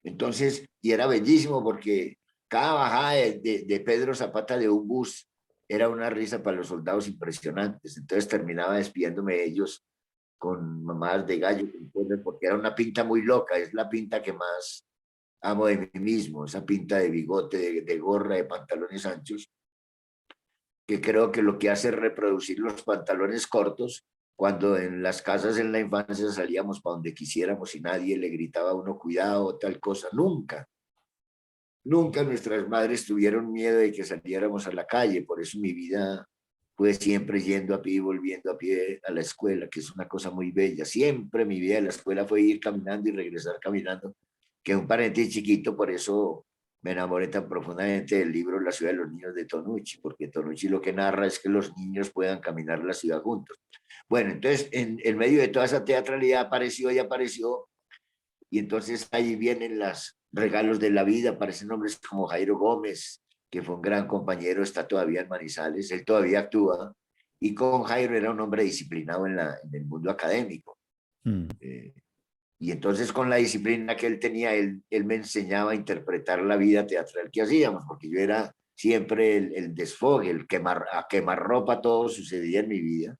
Entonces, y era bellísimo porque cada bajada de Pedro Zapata de un bus era una risa para los soldados impresionantes. Entonces terminaba despidiéndome de ellos con mamadas de gallo, porque era una pinta muy loca. Es la pinta que más amo de mí mismo, esa pinta de bigote, de gorra, de pantalones anchos, que creo que lo que hace es reproducir los pantalones cortos, cuando en las casas en la infancia salíamos para donde quisiéramos y nadie le gritaba a uno cuidado o tal cosa. Nunca, nunca nuestras madres tuvieron miedo de que saliéramos a la calle. Por eso mi vida fue siempre yendo a pie y volviendo a pie a la escuela, que es una cosa muy bella. Siempre mi vida de la escuela fue ir caminando y regresar caminando, que un paréntesis chiquito, por eso me enamoré tan profundamente del libro La ciudad de los niños de Tonucci, porque Tonucci lo que narra es que los niños puedan caminar la ciudad juntos. Bueno, entonces en medio de toda esa teatralidad apareció y apareció, y entonces ahí vienen los regalos de la vida, aparecen nombres como Jairo Gómez, que fue un gran compañero, está todavía en Manizales, él todavía actúa, y con Jairo era un hombre disciplinado en el mundo académico. Mm. Eh, y entonces con la disciplina que él tenía, él me enseñaba a interpretar la vida teatral que hacíamos, porque yo era siempre el desfogue, a quemarropa, todo sucedía en mi vida.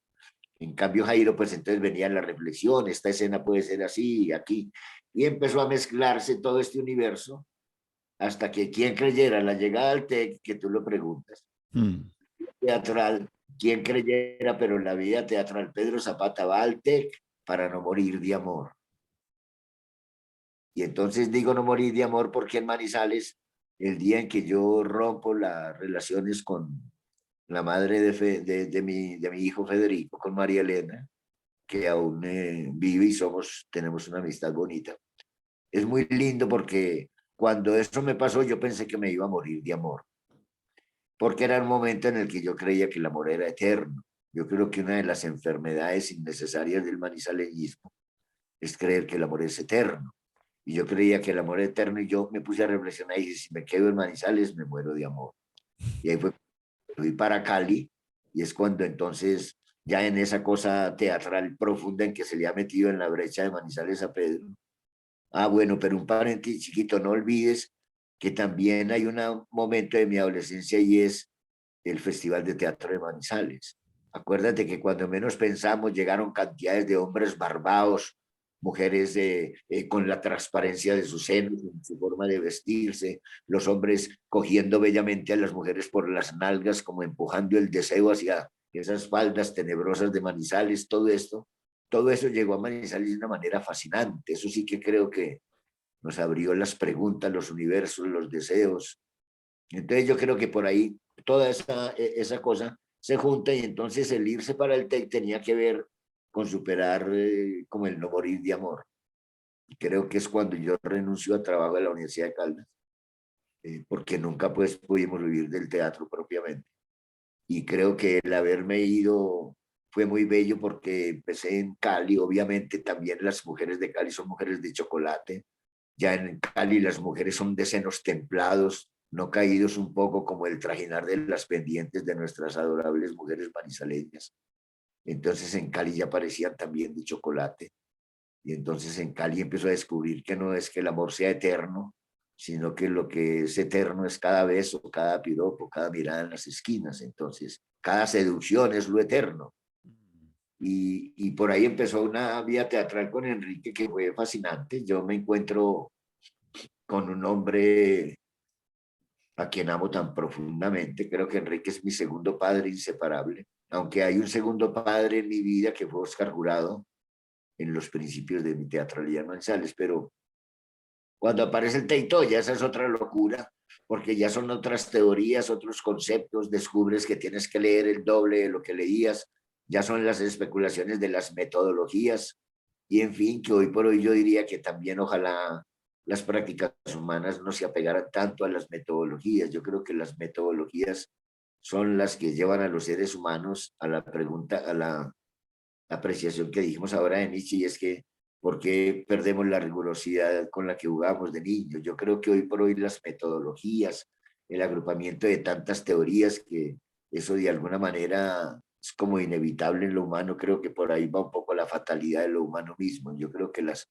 En cambio, Jairo, pues entonces venía la reflexión, esta escena puede ser así, aquí, y empezó a mezclarse todo este universo, hasta que quien creyera la llegada al TEC, que tú lo preguntas, Mm. teatral, quien creyera, pero en la vida teatral, Pedro Zapata va al TEC para no morir de amor. Y entonces digo no morir de amor porque en Manizales, el día en que yo rompo las relaciones con la madre de mi hijo Federico, con María Elena, que aún vive y tenemos una amistad bonita. Es muy lindo porque Cuando eso me pasó, yo pensé que me iba a morir de amor, porque era un momento en el que yo creía que el amor era eterno. Yo creo que una de las enfermedades innecesarias del manizaleñismo es creer que el amor es eterno. Y yo creía que el amor era eterno y yo me puse a reflexionar y dije, si me quedo en Manizales, me muero de amor. Y ahí fui para Cali y es cuando entonces, ya en esa cosa teatral profunda en que se le ha metido en la brecha de Manizales a Pedro. Ah, bueno, pero un paréntesis chiquito, no olvides que también hay un momento de mi adolescencia y es el Festival de Teatro de Manizales. Acuérdate que cuando menos pensamos llegaron cantidades de hombres barbados, mujeres con la transparencia de sus senos, en su forma de vestirse, los hombres cogiendo bellamente a las mujeres por las nalgas, como empujando el deseo hacia esas faldas tenebrosas de Manizales, todo eso llegó a Manizales de una manera fascinante. Eso sí que creo que nos abrió las preguntas, los universos, los deseos. Entonces yo creo que por ahí toda esa cosa se junta y entonces el irse para el TEC tenía que ver con superar como el no morir de amor. Y creo que es cuando yo renuncio a trabajo en la Universidad de Caldas, porque nunca pues pudimos vivir del teatro propiamente. Y creo que el haberme ido fue muy bello porque empecé en Cali, obviamente también las mujeres de Cali son mujeres de chocolate, ya en Cali las mujeres son de senos templados, no caídos un poco como el trajinar de las pendientes de nuestras adorables mujeres manizaleñas. Entonces en Cali ya parecían también de chocolate. Y entonces en Cali empezó a descubrir que no es que el amor sea eterno, sino que lo que es eterno es cada beso, cada piropo, cada mirada en las esquinas. Entonces, cada seducción es lo eterno. Y por ahí empezó una vía teatral con Enrique que fue fascinante. Yo me encuentro con un hombre a quien amo tan profundamente. Creo que Enrique es mi segundo padre inseparable, aunque hay un segundo padre en mi vida que fue Oscar Jurado en los principios de mi teatralidad Manizales, pero cuando aparece el Teito ya esa es otra locura, porque ya son otras teorías, otros conceptos, descubres que tienes que leer el doble de lo que leías, ya son las especulaciones de las metodologías, y en fin, que hoy por hoy yo diría que también ojalá las prácticas humanas no se apegaran tanto a las metodologías. Yo creo que las metodologías son las que llevan a los seres humanos a la pregunta, a la apreciación que dijimos ahora de Nietzsche, y es que ¿por qué perdemos la rigurosidad con la que jugábamos de niños? Yo creo que hoy por hoy las metodologías, el agrupamiento de tantas teorías, que eso de alguna manera es como inevitable en lo humano, creo que por ahí va un poco la fatalidad de lo humano mismo. Yo creo que las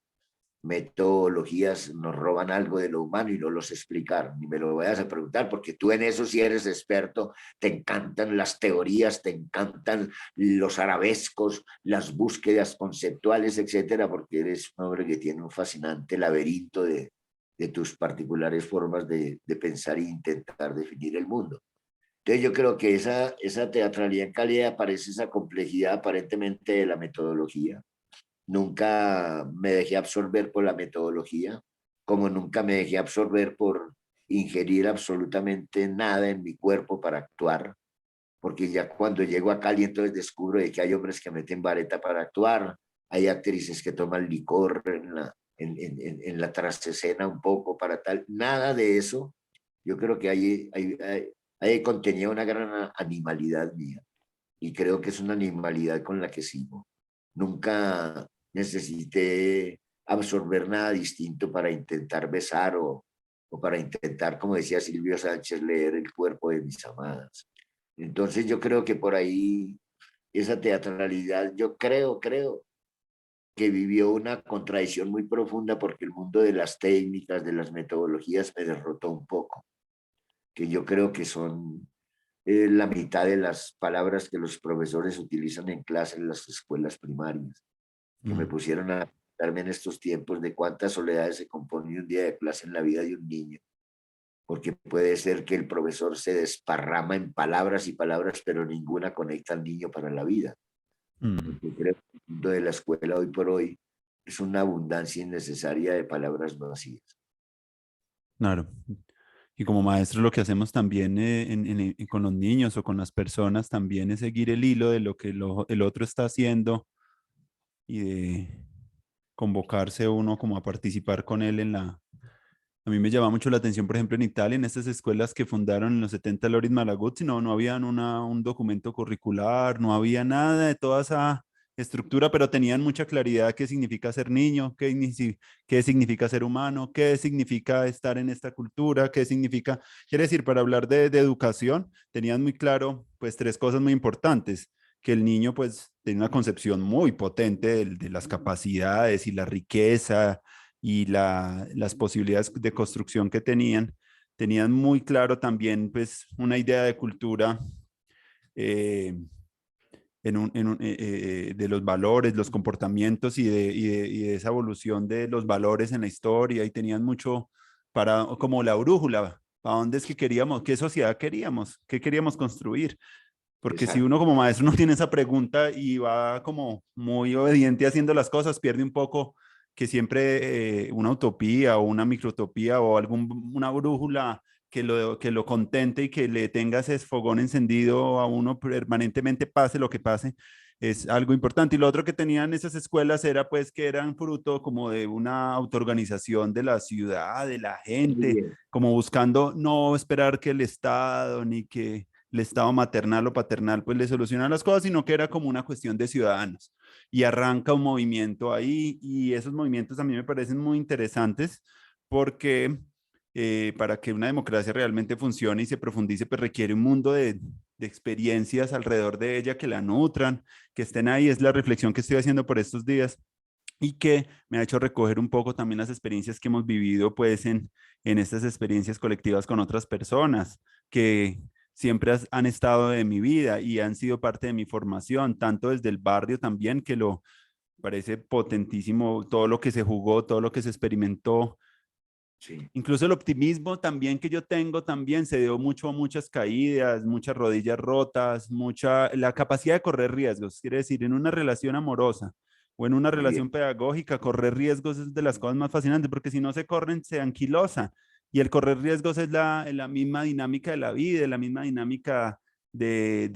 metodologías nos roban algo de lo humano y no los explicar, ni me lo vayas a preguntar, porque tú en eso sí eres experto, te encantan las teorías, te encantan los arabescos, las búsquedas conceptuales, etcétera, porque eres un hombre que tiene un fascinante laberinto de tus particulares formas de pensar e intentar definir el mundo. Entonces yo creo que esa teatralidad en calidad aparece esa complejidad aparentemente de la metodología. Nunca me dejé absorber por la metodología, como nunca me dejé absorber por ingerir absolutamente nada en mi cuerpo para actuar, porque ya cuando llego a Cali entonces descubro de que hay hombres que meten vareta para actuar, hay actrices que toman licor en la trasescena un poco para tal, nada de eso. Yo creo que ahí contenía una gran animalidad mía y creo que es una animalidad con la que sigo. Nunca necesité absorber nada distinto para intentar besar o para intentar, como decía Silvio Sánchez, leer el cuerpo de mis amadas. Entonces yo creo que por ahí esa teatralidad, yo creo que vivió una contradicción muy profunda porque el mundo de las técnicas, de las metodologías me derrotó un poco, que yo creo que son la mitad de las palabras que los profesores utilizan en clase en las escuelas primarias, que me Mm. pusieron a darme en estos tiempos de cuántas soledades se compone un día de clase en la vida de un niño, porque puede ser que el profesor se desparrama en palabras y palabras, pero ninguna conecta al niño para la vida. Mm. Porque creo que el mundo de la escuela hoy por hoy es una abundancia innecesaria de palabras vacías. Claro. Y como maestros lo que hacemos también con los niños o con las personas también es seguir el hilo de lo que el otro está haciendo y de convocarse uno como a participar con él A mí me llama mucho la atención, por ejemplo, en Italia, en estas escuelas que fundaron en los 70 Loris Malaguzzi, no había un documento curricular, no había nada de toda esa estructura, pero tenían mucha claridad qué significa ser niño, qué significa ser humano, qué significa estar en esta cultura, qué significa, quiere decir, para hablar de educación, tenían muy claro, pues, tres cosas muy importantes, que el niño, pues, tiene una concepción muy potente de las capacidades y la riqueza y las posibilidades de construcción que tenían muy claro también pues una idea de cultura eh, de los valores, los comportamientos y de esa evolución de los valores en la historia y tenían mucho para como la brújula, para dónde es que queríamos, qué sociedad queríamos, qué queríamos construir. Porque si Exacto, uno como maestro no tiene esa pregunta y va como muy obediente haciendo las cosas, pierde un poco que siempre una utopía o una microtopía o una brújula que lo contente y que le tenga ese fogón encendido a uno permanentemente, pase lo que pase, es algo importante. Y lo otro que tenían esas escuelas era pues que eran fruto como de una autoorganización de la ciudad, de la muy gente, bien, como buscando no esperar que el Estado ni que el Estado maternal o paternal pues le soluciona las cosas, sino que era como una cuestión de ciudadanos. Y arranca un movimiento ahí y esos movimientos a mí me parecen muy interesantes porque para que una democracia realmente funcione y se profundice, pues requiere un mundo de experiencias alrededor de ella que la nutran, que estén ahí. Es la reflexión que estoy haciendo por estos días y que me ha hecho recoger un poco también las experiencias que hemos vivido pues en estas experiencias colectivas con otras personas que siempre han estado en mi vida y han sido parte de mi formación, tanto desde el barrio también, que lo parece potentísimo todo lo que se jugó, todo lo que se experimentó. sí, Incluso el optimismo también que yo tengo también se dio mucho a muchas caídas, muchas rodillas rotas, la capacidad de correr riesgos. Quiere decir, en una relación amorosa o en una muy bien, relación pedagógica, correr riesgos es de las cosas más fascinantes porque si no se corren, se anquilosa. Y el correr riesgos es la misma dinámica de la vida, la misma dinámica del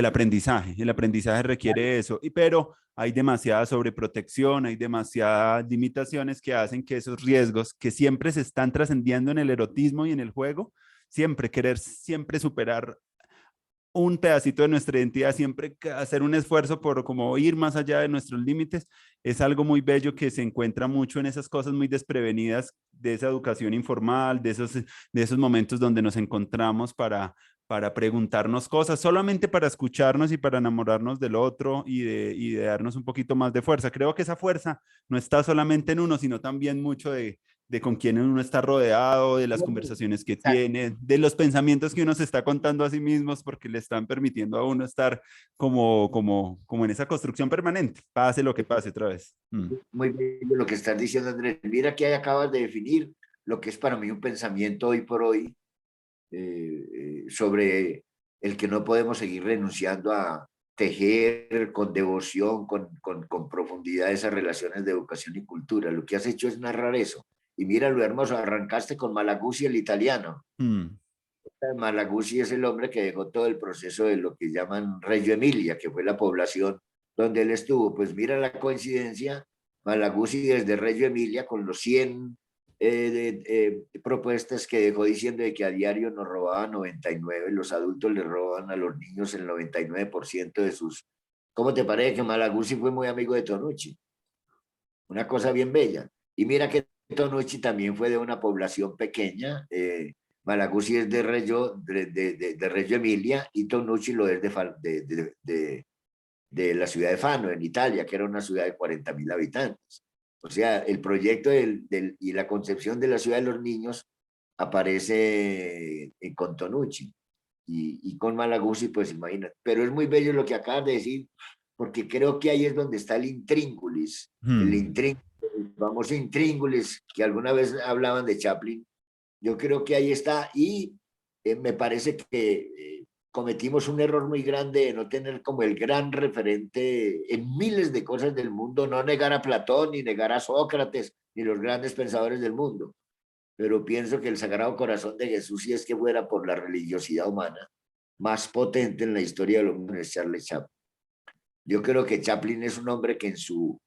aprendizaje. El aprendizaje requiere eso, pero hay demasiada sobreprotección, hay demasiadas limitaciones que hacen que esos riesgos que siempre se están trascendiendo en el erotismo y en el juego, siempre superar un pedacito de nuestra identidad, siempre hacer un esfuerzo por como ir más allá de nuestros límites, es algo muy bello que se encuentra mucho en esas cosas muy desprevenidas de esa educación informal, de esos momentos donde nos encontramos para preguntarnos cosas, solamente para escucharnos y para enamorarnos del otro y de darnos un poquito más de fuerza. Creo que esa fuerza no está solamente en uno, sino también mucho de con quién uno está rodeado, de las conversaciones que tiene, de los pensamientos que uno se está contando a sí mismos, porque le están permitiendo a uno estar como en esa construcción permanente, pase lo que pase otra vez. muy bien lo que estás diciendo, Andrés. Mira que ahí acabas de definir lo que es para mí un pensamiento hoy por hoy sobre el que no podemos seguir renunciando a tejer con devoción, con profundidad esas relaciones de educación y cultura. Lo que has hecho es narrar eso. Y mira lo hermoso, arrancaste con Malaguzzi, el italiano. Mm, Malaguzzi es el hombre que dejó todo el proceso de lo que llaman Reggio Emilia, que fue la población donde él estuvo. Pues mira la coincidencia, Malaguzzi desde Reggio Emilia con los 100 propuestas que dejó diciendo de que a diario nos robaban 99, los adultos le roban a los niños el 99% de sus... ¿Cómo te parece que Malaguzzi fue muy amigo de Tonucci? Una cosa bien bella. Y mira que Tonucci también fue de una población pequeña. Malaguzzi es de Reggio Emilia y Tonucci lo es de la ciudad de Fano, en Italia, que era una ciudad de 40.000 habitantes. O sea, el proyecto y la concepción de la ciudad de los niños aparece con Tonucci y con Malaguzzi, pues imagínate. Pero es muy bello lo que acabas de decir, porque creo que ahí es donde está el intríngulis, el mm, intríngulis, el famoso intríngulis que alguna vez hablaban de Chaplin. Yo creo que ahí está y me parece que cometimos un error muy grande de no tener como el gran referente en miles de cosas del mundo, no negar a Platón, ni negar a Sócrates, ni los grandes pensadores del mundo, pero pienso que el Sagrado Corazón de Jesús, si es que fuera por la religiosidad humana, más potente en la historia del hombre es Charles Chaplin. Yo creo que Chaplin es un hombre que en su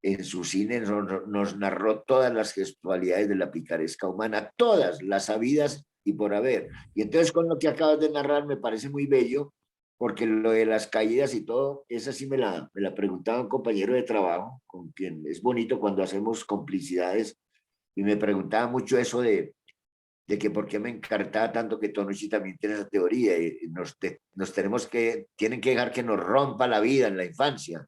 en su cine nos narró todas las gestualidades de la picaresca humana, todas las habidas y por haber. Y entonces con lo que acabas de narrar me parece muy bello, porque lo de las caídas y todo, esa sí me la preguntaba un compañero de trabajo, con quien es bonito cuando hacemos complicidades, y me preguntaba mucho eso de que por qué me encartaba tanto que Tonucci también tiene esa teoría, y tienen que dejar que nos rompa la vida en la infancia.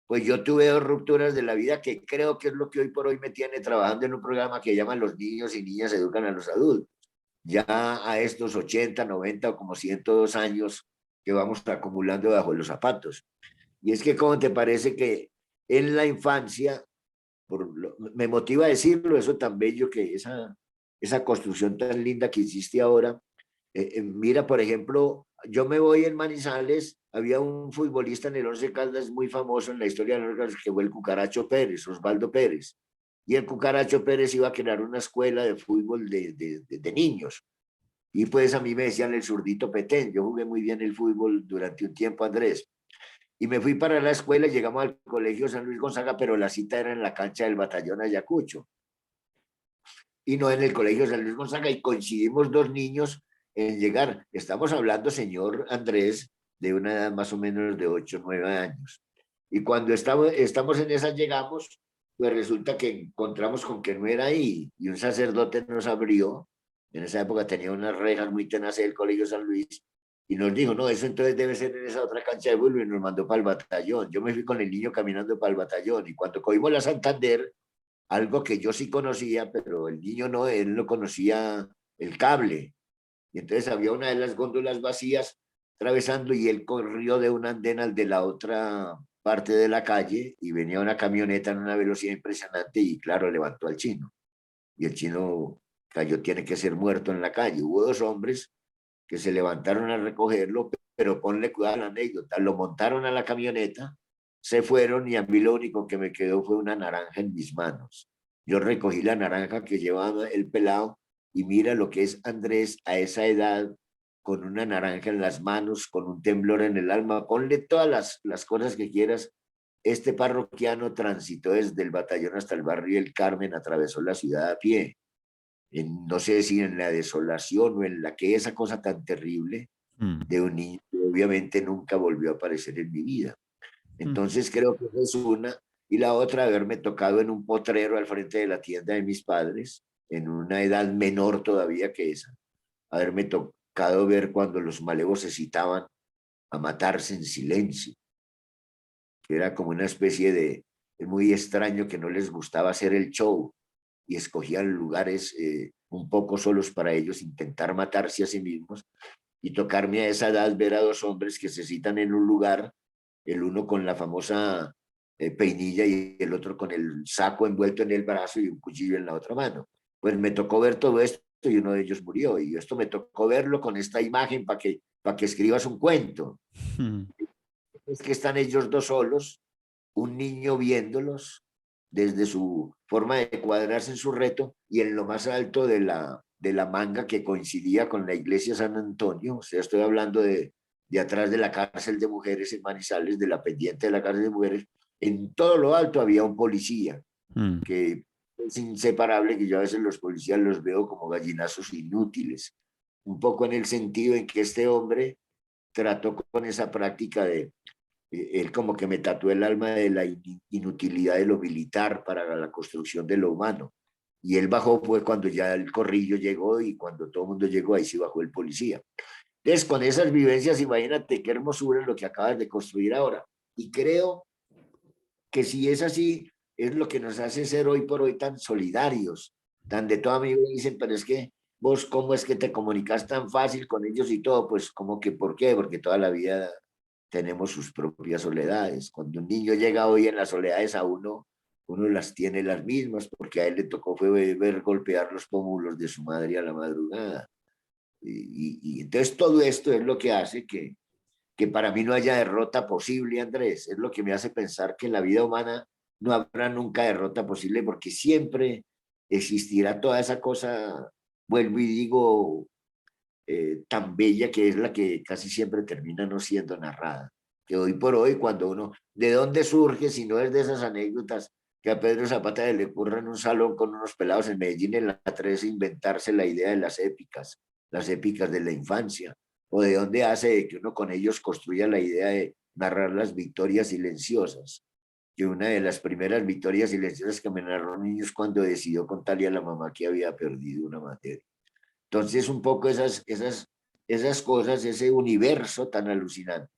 Pues yo tuve dos rupturas de la vida que creo que es lo que hoy por hoy me tiene trabajando en un programa que llaman Los niños y niñas educan a los adultos. Ya a estos 80, 90 o como 102 años que vamos acumulando bajo los zapatos. Y es que, ¿cómo te parece que en la infancia, me motiva a decirlo, eso tan bello que esa construcción tan linda que hiciste ahora? Mira, por ejemplo, yo me voy en Manizales, había un futbolista en el Once Caldas muy famoso en la historia de los Caldas que fue el Cucaracho Pérez, Osvaldo Pérez. Y el Cucaracho Pérez iba a crear una escuela de fútbol de niños. Y pues a mí me decían el zurdito Petén. Yo jugué muy bien el fútbol durante un tiempo, Andrés. Y me fui para la escuela, llegamos al colegio San Luis Gonzaga, pero la cita era en la cancha del batallón Ayacucho y no en el colegio San Luis Gonzaga, y coincidimos dos niños en llegar. Estamos hablando, señor Andrés, de una edad más o menos de 8 o 9 años. Y cuando estamos en esa llegamos, pues resulta que encontramos con que no era ahí, y un sacerdote nos abrió. En esa época tenía unas rejas muy tenaces del colegio San Luis, y nos dijo, no, eso entonces debe ser en esa otra cancha de fútbol, y nos mandó para el batallón. Yo me fui con el niño caminando para el batallón, y cuando cogimos la Santander, algo que yo sí conocía, pero el niño no, él no conocía el cable. Y entonces había una de las góndolas vacías atravesando, y él corrió de un andén al de la otra parte de la calle, y venía una camioneta en una velocidad impresionante y claro, levantó al chino. Y el chino cayó, tiene que ser muerto en la calle. Hubo dos hombres que se levantaron a recogerlo, pero ponle cuidado a la anécdota, lo montaron a la camioneta, se fueron, y a mí lo único que me quedó fue una naranja en mis manos. Yo recogí la naranja que llevaba el pelado, y mira lo que es Andrés a esa edad, con una naranja en las manos, con un temblor en el alma, ponle todas las cosas que quieras. Este parroquiano transitó desde el batallón hasta el barrio El Carmen, atravesó la ciudad a pie, no sé si en la desolación o en la que esa cosa tan terrible Mm, de un niño que obviamente nunca volvió a aparecer en mi vida. mm. Entonces creo que esa es una. Y la otra, haberme tocado en un potrero al frente de la tienda de mis padres, en una edad menor todavía que esa, haberme tocado ver cuando los malevos se citaban a matarse en silencio, que era como una especie de, es muy extraño que no les gustaba hacer el show, y escogían lugares un poco solos para ellos, intentar matarse a sí mismos, y tocarme a esa edad ver a dos hombres que se citan en un lugar, el uno con la famosa peinilla y el otro con el saco envuelto en el brazo y un cuchillo en la otra mano. Pues me tocó ver todo esto, y uno de ellos murió, y esto me tocó verlo con esta imagen para que escribas un cuento. Es que están ellos dos solos, un niño viéndolos desde su forma de cuadrarse en su reto, y en lo más alto de la manga que coincidía con la iglesia San Antonio. O sea, estoy hablando de atrás de la cárcel de mujeres en Manizales, de la pendiente de la cárcel de mujeres. En todo lo alto había un policía Mm, que es inseparable, que yo a veces los policías los veo como gallinazos inútiles, un poco en el sentido en que este hombre trató con esa práctica de él como que me tatuó el alma de la inutilidad de lo militar para la construcción de lo humano. Y él bajó pues cuando ya el corrillo llegó, y cuando todo el mundo llegó, ahí sí bajó el policía. Entonces, con esas vivencias, imagínate qué hermosura lo que acabas de construir ahora. Y creo que si es así, es lo que nos hace ser hoy por hoy tan solidarios, tan de toda mi vida dicen, pero es que vos, ¿cómo es que te comunicas tan fácil con ellos y todo? Pues como que, ¿por qué? Porque toda la vida tenemos sus propias soledades. Cuando un niño llega hoy en las soledades a uno las tiene las mismas, porque a él le tocó fue ver golpear los pómulos de su madre a la madrugada. Y entonces todo esto es lo que hace que para mí no haya derrota posible, Andrés. Es lo que me hace pensar que en la vida humana no habrá nunca derrota posible, porque siempre existirá toda esa cosa, vuelvo y digo, tan bella, que es la que casi siempre termina no siendo narrada. Que hoy por hoy, cuando uno, ¿de dónde surge si no es de esas anécdotas que a Pedro Zapata le ocurra en un salón con unos pelados en Medellín en la 13 inventarse la idea de las épicas de la infancia, o de dónde hace que uno con ellos construya la idea de narrar las victorias silenciosas, que una de las primeras victorias silenciosas que me narró niños cuando decidió contarle a la mamá que había perdido una materia. Entonces, un poco esas cosas, ese universo tan alucinante,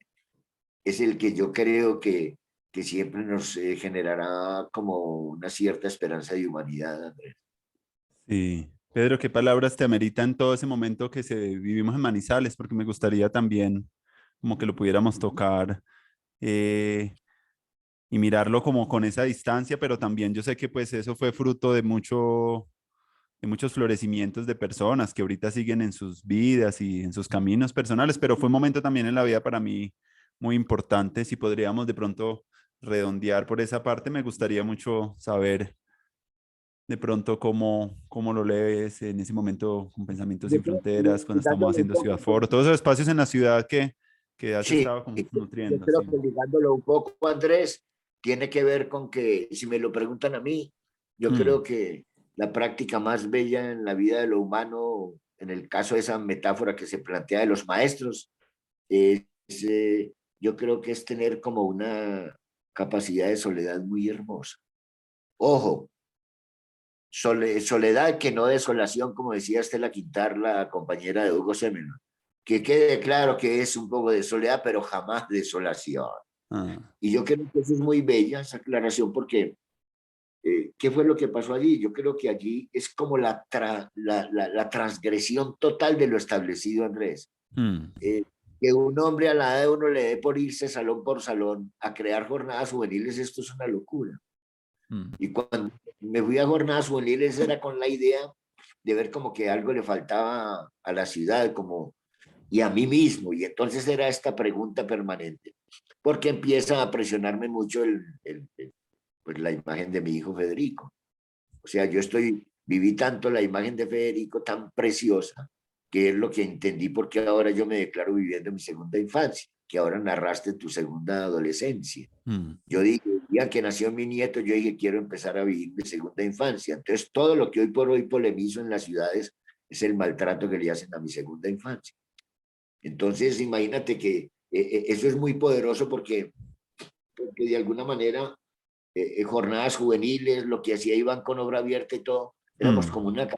es el que yo creo que siempre nos generará como una cierta esperanza de humanidad, Andrés. Sí. Pedro, ¿qué palabras te ameritan todo ese momento que vivimos en Manizales? Porque me gustaría también como que lo pudiéramos tocar eh, y mirarlo como con esa distancia, pero también yo sé que pues eso fue fruto de muchos florecimientos de personas que ahorita siguen en sus vidas y en sus caminos personales, pero fue un momento también en la vida para mí muy importante. Si podríamos de pronto redondear por esa parte, me gustaría mucho saber de pronto cómo lo lees en ese momento con Pensamientos Yo sin creo Fronteras, cuando que estamos ligándolo un haciendo Ciudad poco Foro, todos esos espacios en la ciudad que has sí, estado como yo nutriendo, creo sí. que ligándolo un poco, Andrés, tiene que ver con que, si me lo preguntan a mí, yo Mm, creo que la práctica más bella en la vida de lo humano, en el caso de esa metáfora que se plantea de los maestros, es, yo creo que es tener como una capacidad de soledad muy hermosa. Ojo, soledad que no desolación, como decía Estela Quintar, la compañera de Hugo Semeno. Que quede claro que es un poco de soledad, pero jamás desolación. ah, Y yo creo que eso es muy bella, esa aclaración, porque ¿qué fue lo que pasó allí? Yo creo que allí es como la transgresión total de lo establecido, Andrés. mm, Eh, que un hombre a la edad de uno le dé por irse salón por salón a crear jornadas juveniles, esto es una locura. mm, Y cuando me fui a jornadas juveniles era con la idea de ver como que algo le faltaba a la ciudad como, y a mí mismo. Y entonces era esta pregunta permanente, porque empieza a presionarme mucho pues la imagen de mi hijo Federico. O sea, viví tanto la imagen de Federico tan preciosa, que es lo que entendí porque ahora yo me declaro viviendo mi segunda infancia, que ahora narraste tu segunda adolescencia. mm, Yo dije, el día que nació mi nieto, yo dije, quiero empezar a vivir mi segunda infancia. Entonces, todo lo que hoy por hoy polemizo en las ciudades es el maltrato que le hacen a mi segunda infancia. Entonces, imagínate que eso es muy poderoso porque de alguna manera jornadas juveniles, lo que hacía Iván con obra abierta y todo, éramos mm, como una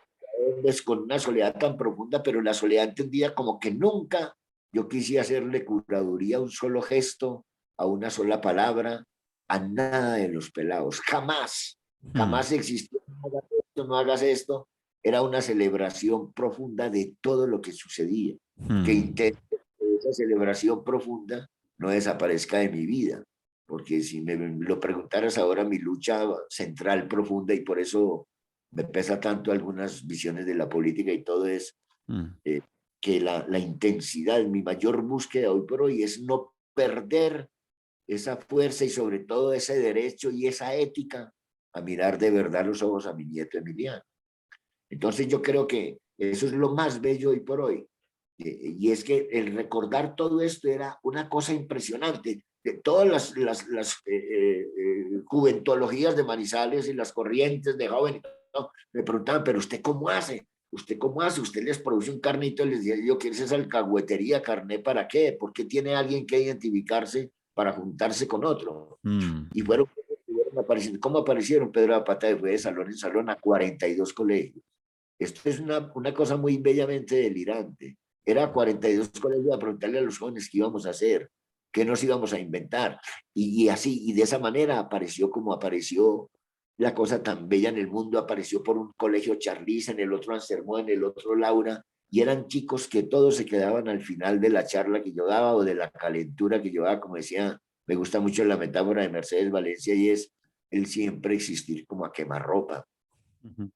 hombres con una soledad tan profunda, pero la soledad entendida como que nunca yo quise hacerle curaduría a un solo gesto, a una sola palabra, a nada de los pelados, jamás, mm, jamás existió, no hagas esto, no hagas esto, era una celebración profunda de todo lo que sucedía, que mm. intento que esa celebración profunda no desaparezca de mi vida, porque si me lo preguntaras ahora, mi lucha central profunda, y por eso me pesa tanto algunas visiones de la política y todo es Mm, eh, que la intensidad, mi mayor búsqueda hoy por hoy es no perder esa fuerza y sobre todo ese derecho y esa ética a mirar de verdad los ojos a mi nieto Emiliano. Entonces yo creo que eso es lo más bello hoy por hoy. Y es que el recordar todo esto era una cosa impresionante. De todas las juventologías de Manizales y las corrientes de jóvenes, ¿no? Me preguntaban, pero ¿usted cómo hace? ¿Usted cómo hace? ¿Usted les produce un carnito? Y les decía yo, ¿qué es esa alcahuetería? ¿Carné para qué? ¿Por qué tiene alguien que identificarse para juntarse con otro? mm, Y fueron apareciendo. ¿Cómo aparecieron? Pedro Zapata fue de salón en salón a 42 colegios. Esto es una cosa muy bellamente delirante. Era 42 colegios a preguntarle a los jóvenes qué íbamos a hacer, qué nos íbamos a inventar. Y así, y de esa manera apareció como apareció la cosa tan bella en el mundo. Apareció por un colegio Charlize, en el otro Ansermo, en el otro Laura. Y eran chicos que todos se quedaban al final de la charla que yo daba o de la calentura que yo daba, como decía, me gusta mucho la metáfora de Mercedes Valencia y es el siempre existir como a quemarropa. ujú,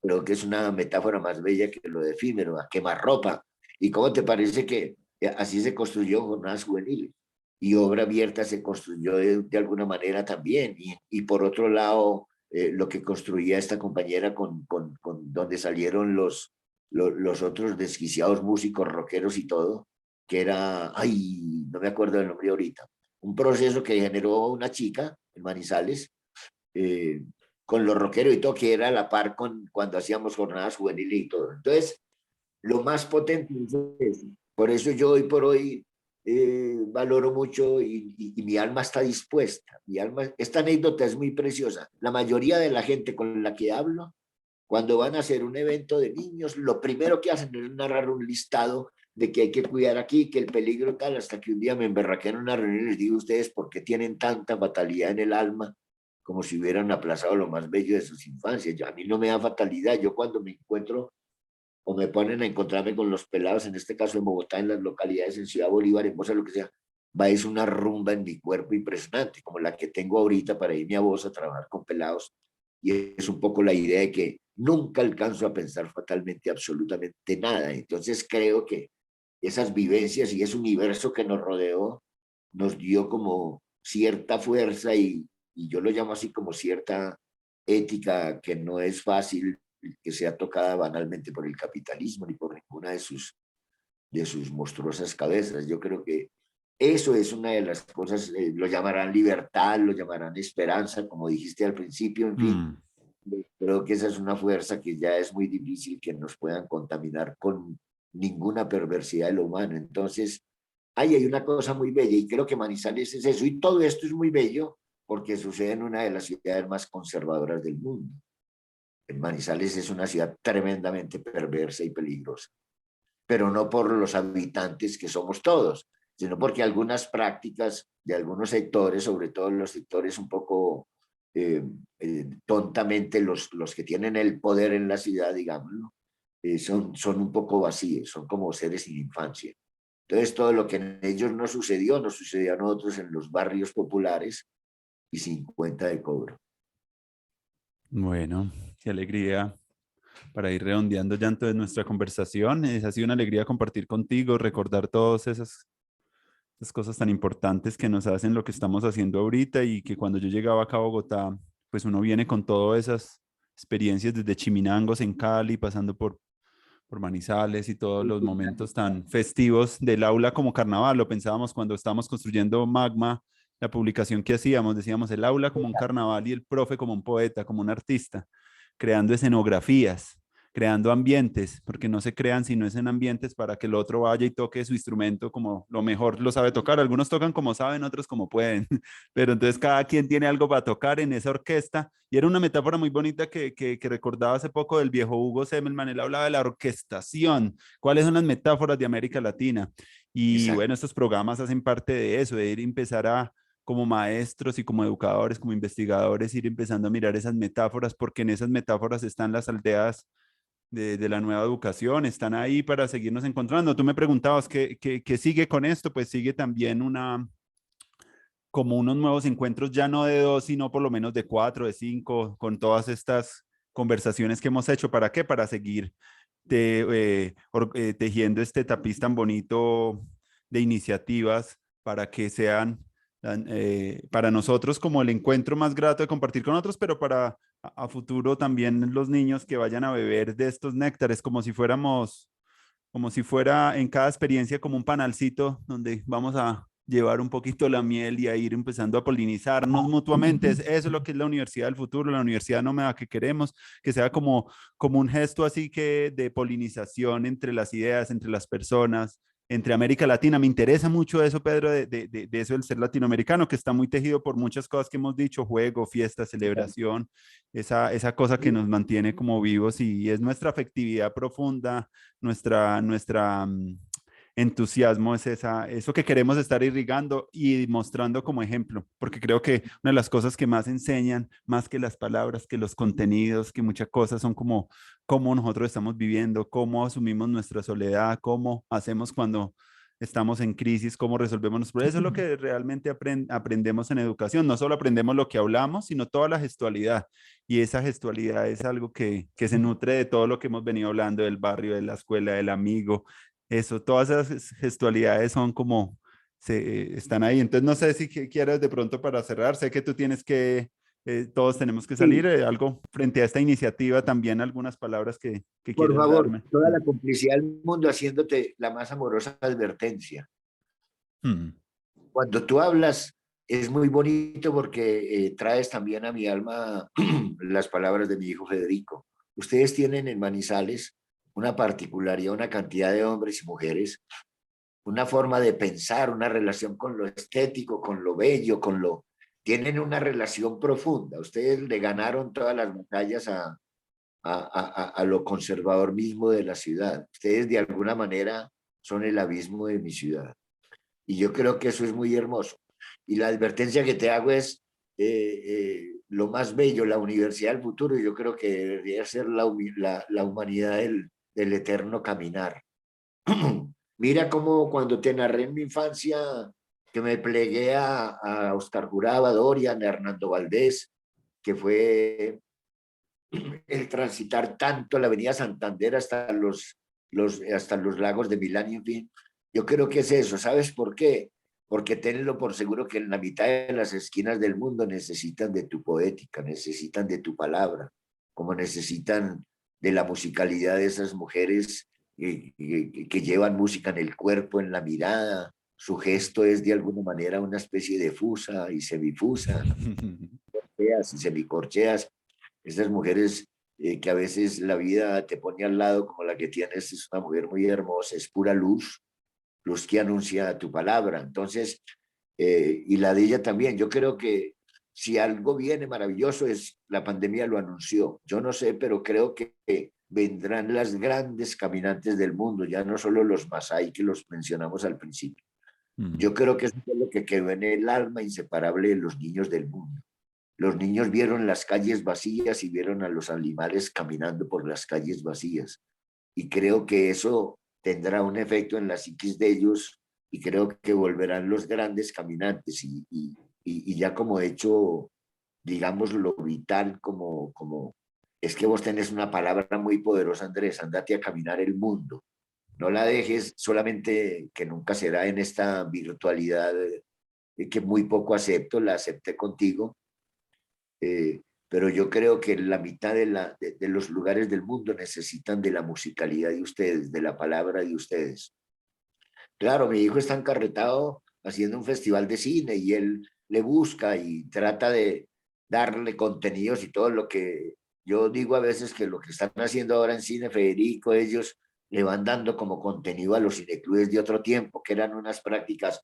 Creo que es una metáfora más bella que lo de efímero, a quemarropa. ¿Y cómo te parece que así se construyó Jornadas Juveniles? Y Obra Abierta se construyó de alguna manera también. Y por otro lado, lo que construía esta compañera con donde salieron los otros desquiciados músicos, rockeros y todo, que era, ay, no me acuerdo del nombre ahorita, un proceso que generó una chica en Manizales eh, con los rockeros y todo, que era a la par con cuando hacíamos jornadas juveniles y todo. Entonces, lo más potente es eso. Por eso yo hoy por hoy valoro mucho y mi alma está dispuesta. Esta anécdota es muy preciosa. La mayoría de la gente con la que hablo, cuando van a hacer un evento de niños, lo primero que hacen es narrar un listado de que hay que cuidar aquí, que el peligro tal, hasta que un día me emberraqué en una reunión y les digo: ustedes, ¿por qué tienen tanta fatalidad en el alma? Como si hubieran aplazado lo más bello de sus infancias. A mí no me da fatalidad. Yo cuando me encuentro o me ponen a encontrarme con los pelados, en este caso en Bogotá, en las localidades, en Ciudad Bolívar, en Bosa, lo que sea, va es una rumba en mi cuerpo impresionante, como la que tengo ahorita para irme a Bosa a trabajar con pelados. Y es un poco la idea de que nunca alcanzo a pensar fatalmente absolutamente nada. Entonces creo que esas vivencias y ese universo que nos rodeó nos dio como cierta fuerza y yo lo llamo así como cierta ética que no es fácil que sea tocada banalmente por el capitalismo ni por ninguna de sus monstruosas cabezas. Yo creo que eso es una de las cosas, lo llamarán libertad, lo llamarán esperanza, como dijiste al principio, en fin. Mm. Creo que esa es una fuerza que ya es muy difícil que nos puedan contaminar con ninguna perversidad de lo humano. Entonces, ahí hay una cosa muy bella y creo que Manizales es eso. Y todo esto es muy bello porque sucede en una de las ciudades más conservadoras del mundo. Manizales es una ciudad tremendamente perversa y peligrosa, pero no por los habitantes que somos todos, sino porque algunas prácticas de algunos sectores, sobre todo los sectores un poco tontamente los que tienen el poder en la ciudad, digámoslo, son un poco vacíos, son como seres sin infancia. Entonces todo lo que en ellos no sucedió, nos sucedió a nosotros en los barrios populares y sin cuenta de cobro. Bueno, qué alegría para ir redondeando ya entonces nuestra conversación. Ha sido una alegría compartir contigo, recordar todas esas cosas tan importantes que nos hacen lo que estamos haciendo ahorita y que cuando yo llegaba acá a Bogotá, pues uno viene con todas esas experiencias desde Chiminangos en Cali, pasando por Manizales y todos los momentos tan festivos del aula como carnaval. Lo pensábamos cuando estábamos construyendo Magma, la publicación que hacíamos, decíamos el aula como un carnaval y el profe como un poeta, como un artista, creando escenografías, creando ambientes, porque no se crean si no es en ambientes para que el otro vaya y toque su instrumento como lo mejor lo sabe tocar. Algunos tocan como saben, otros como pueden, pero entonces cada quien tiene algo para tocar en esa orquesta. Y era una metáfora muy bonita que recordaba hace poco del viejo Hugo Semmelman. Él hablaba de la orquestación, cuáles son las metáforas de América Latina. Y Exacto. bueno, estos programas hacen parte de eso, de ir a empezar a como maestros y como educadores, como investigadores, ir empezando a mirar esas metáforas, porque en esas metáforas están las aldeas de la nueva educación, están ahí para seguirnos encontrando. Tú me preguntabas qué sigue con esto, pues sigue también como unos nuevos encuentros, ya no de dos, sino por lo menos de cuatro, de cinco, con todas estas conversaciones que hemos hecho. ¿Para qué? Para seguir tejiendo este tapiz tan bonito de iniciativas para que sean para nosotros como el encuentro más grato de compartir con otros, pero para a futuro también los niños que vayan a beber de estos néctares como si fuéramos, como si fuera en cada experiencia como un panalcito donde vamos a llevar un poquito la miel y a ir empezando a polinizarnos mutuamente. Eso es lo que es la universidad del futuro, la universidad nómada que queremos, que sea como un gesto así que de polinización entre las ideas, entre las personas, entre América Latina. Me interesa mucho eso, Pedro, de eso del ser latinoamericano, que está muy tejido por muchas cosas que hemos dicho, juego, fiesta, celebración, esa cosa que nos mantiene como vivos y es nuestra afectividad profunda, nuestra entusiasmo es eso que queremos estar irrigando y mostrando como ejemplo, porque creo que una de las cosas que más enseñan, más que las palabras, que los contenidos, que muchas cosas son como cómo nosotros estamos viviendo, cómo asumimos nuestra soledad, cómo hacemos cuando estamos en crisis, cómo resolvemos los problemas. Eso es lo que realmente aprendemos en educación. No solo aprendemos lo que hablamos, sino toda la gestualidad. Y esa gestualidad es algo que se nutre de todo lo que hemos venido hablando del barrio, de la escuela, del amigo. Eso, todas esas gestualidades son como, están ahí. Entonces, no sé si quieres de pronto para cerrar, sé que tú tienes todos tenemos que salir, Sí, algo frente a esta iniciativa, también algunas palabras que por quieres favor, darme. toda la complicidad del mundo haciéndote la más amorosa advertencia. Mm, Cuando tú hablas, es muy bonito porque traes también a mi alma las palabras de mi hijo Federico. Ustedes tienen en Manizales una particularidad, una cantidad de hombres y mujeres, una forma de pensar, una relación con lo estético, con lo bello, con lo... Tienen una relación profunda. Ustedes le ganaron todas las batallas a lo conservador mismo de la ciudad. Ustedes de alguna manera son el abismo de mi ciudad. Y yo creo que eso es muy hermoso. Y la advertencia que te hago es lo más bello, la universidad del futuro. Yo creo que debería ser la humanidad del eterno caminar. Mira cómo cuando te narré en mi infancia que me plegué a Oscar Jurado, a Dorian, a Hernando Valdés, que fue el transitar tanto la avenida Santander hasta hasta los lagos de Milán, y en fin. Yo creo que es eso. ¿Sabes por qué? Porque tenlo por seguro que en la mitad de las esquinas del mundo necesitan de tu poética, necesitan de tu palabra, como necesitan de la musicalidad de esas mujeres que llevan música en el cuerpo, en la mirada. Su gesto es de alguna manera una especie de fusa y semifusa, y semicorcheas. Estas mujeres que a veces la vida te pone al lado, como la que tienes, es una mujer muy hermosa, es pura luz, luz que anuncia tu palabra. Entonces, y la de ella también. Yo creo que si algo viene maravilloso es la pandemia lo anunció. Yo no sé, pero creo que vendrán las grandes caminantes del mundo, ya no solo los Masái que los mencionamos al principio. Mm. Yo creo que eso es lo que quedó en el alma inseparable de los niños del mundo. Los niños vieron las calles vacías y vieron a los animales caminando por las calles vacías. Y creo que eso tendrá un efecto en la psiquis de ellos y creo que volverán los grandes caminantes y ya como hecho, digamos, lo vital, como es que vos tenés una palabra muy poderosa, Andrés, andate a caminar el mundo. No la dejes solamente que nunca será en esta virtualidad que muy poco acepto, la acepté contigo, pero yo creo que la mitad de los lugares del mundo necesitan de la musicalidad de ustedes, de la palabra de ustedes. Claro, mi hijo está encarretado haciendo un festival de cine y él le busca y trata de darle contenidos y todo lo que yo digo a veces que lo que están haciendo ahora en Cine Federico, ellos le van dando como contenido a los cineclubes de otro tiempo, que eran unas prácticas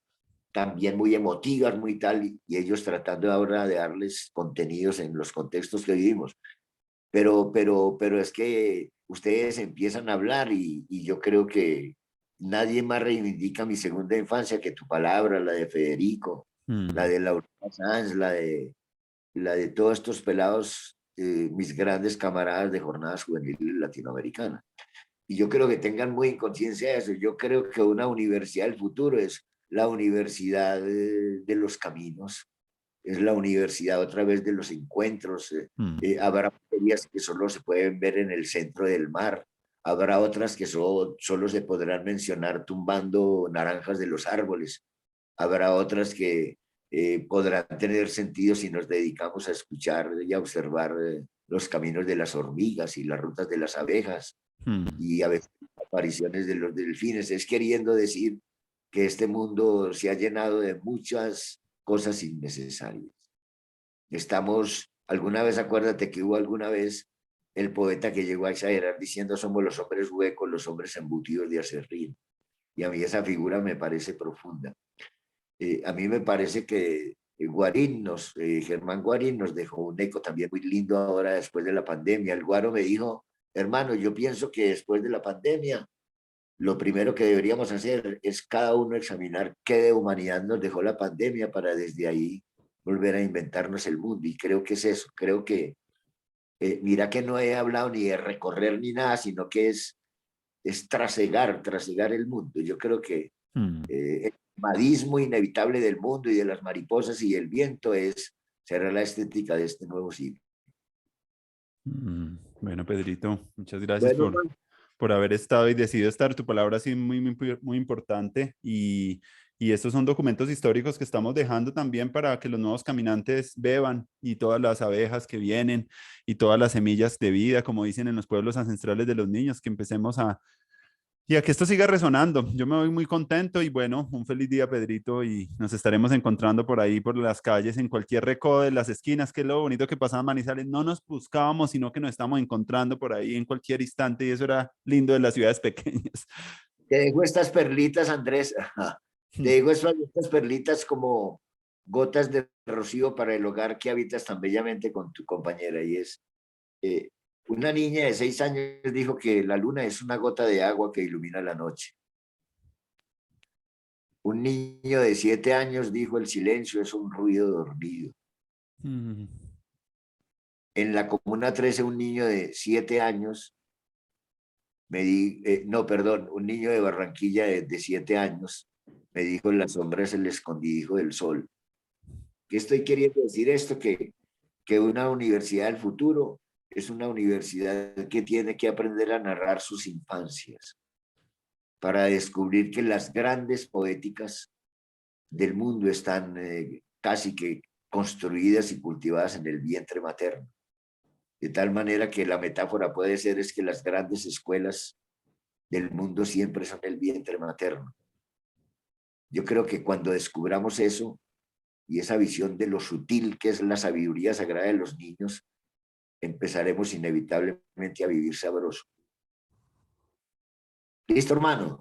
también muy emotivas, muy tal, y ellos tratando ahora de darles contenidos en los contextos que vivimos. Pero es que ustedes empiezan a hablar y yo creo que nadie más reivindica mi segunda infancia que tu palabra, la de Federico, la Mm. de Laura Sanz, la de todos estos pelados, mis grandes camaradas de jornadas juveniles latinoamericanas. Y yo creo que tengan muy en conciencia eso. Yo creo que una universidad del futuro es la universidad de los caminos, es la universidad otra vez de los encuentros. Mm. Habrá materias que solo se pueden ver en el centro del mar, habrá otras que solo se podrán mencionar tumbando naranjas de los árboles, habrá otras que podrán tener sentido si nos dedicamos a escuchar y a observar los caminos de las hormigas y las rutas de las abejas Mm. y a veces apariciones de los delfines. Es queriendo decir que este mundo se ha llenado de muchas cosas innecesarias. Estamos, alguna vez acuérdate que hubo alguna vez el poeta que llegó a exagerar diciendo somos los hombres huecos, los hombres embutidos de aserrín. Y a mí esa figura me parece profunda. A mí me parece que Germán Guarín nos dejó un eco también muy lindo ahora después de la pandemia. El Guaro me dijo, hermano, yo pienso que después de la pandemia, lo primero que deberíamos hacer es cada uno examinar qué de humanidad nos dejó la pandemia para desde ahí volver a inventarnos el mundo. Y creo que es eso, creo que, mira que no he hablado ni de recorrer ni nada, sino que es trasegar el mundo. Yo creo que Mm. el madismo inevitable del mundo y de las mariposas y el viento será la estética de este nuevo siglo. Mm. Bueno, Pedrito, muchas gracias Bueno, por haber estado y decidido estar. Tu palabra sí muy, muy, muy importante y estos son documentos históricos que estamos dejando también para que los nuevos caminantes beban y todas las abejas que vienen y todas las semillas de vida, como dicen en los pueblos ancestrales de los niños, que empecemos a Y a que esto siga resonando. Yo me voy muy contento y bueno, un feliz día, Pedrito, y nos estaremos encontrando por ahí, por las calles, en cualquier recodo de las esquinas, que es lo bonito que pasaba en Manizales. No nos buscábamos, sino que nos estamos encontrando por ahí en cualquier instante y eso era lindo de las ciudades pequeñas. Te dejo estas perlitas, Andrés. Te dejo estas perlitas como gotas de rocío para el hogar que habitas tan bellamente con tu compañera. Y es, eh, una niña de 6 años dijo que la luna es una gota de agua que ilumina la noche. Un niño de 7 años dijo el silencio es un ruido dormido. Mm. En la Comuna 13, un niño de 7 años, no, perdón, un niño de Barranquilla de 7 años me dijo en la sombra es el escondrijo del sol. ¿Qué estoy queriendo decir esto? Que una universidad del futuro es una universidad que tiene que aprender a narrar sus infancias para descubrir que las grandes poéticas del mundo están casi que construidas y cultivadas en el vientre materno. De tal manera que la metáfora puede ser es que las grandes escuelas del mundo siempre son el vientre materno. Yo creo que cuando descubramos eso y esa visión de lo sutil que es la sabiduría sagrada de los niños, empezaremos inevitablemente a vivir sabroso. ¿Listo, hermano?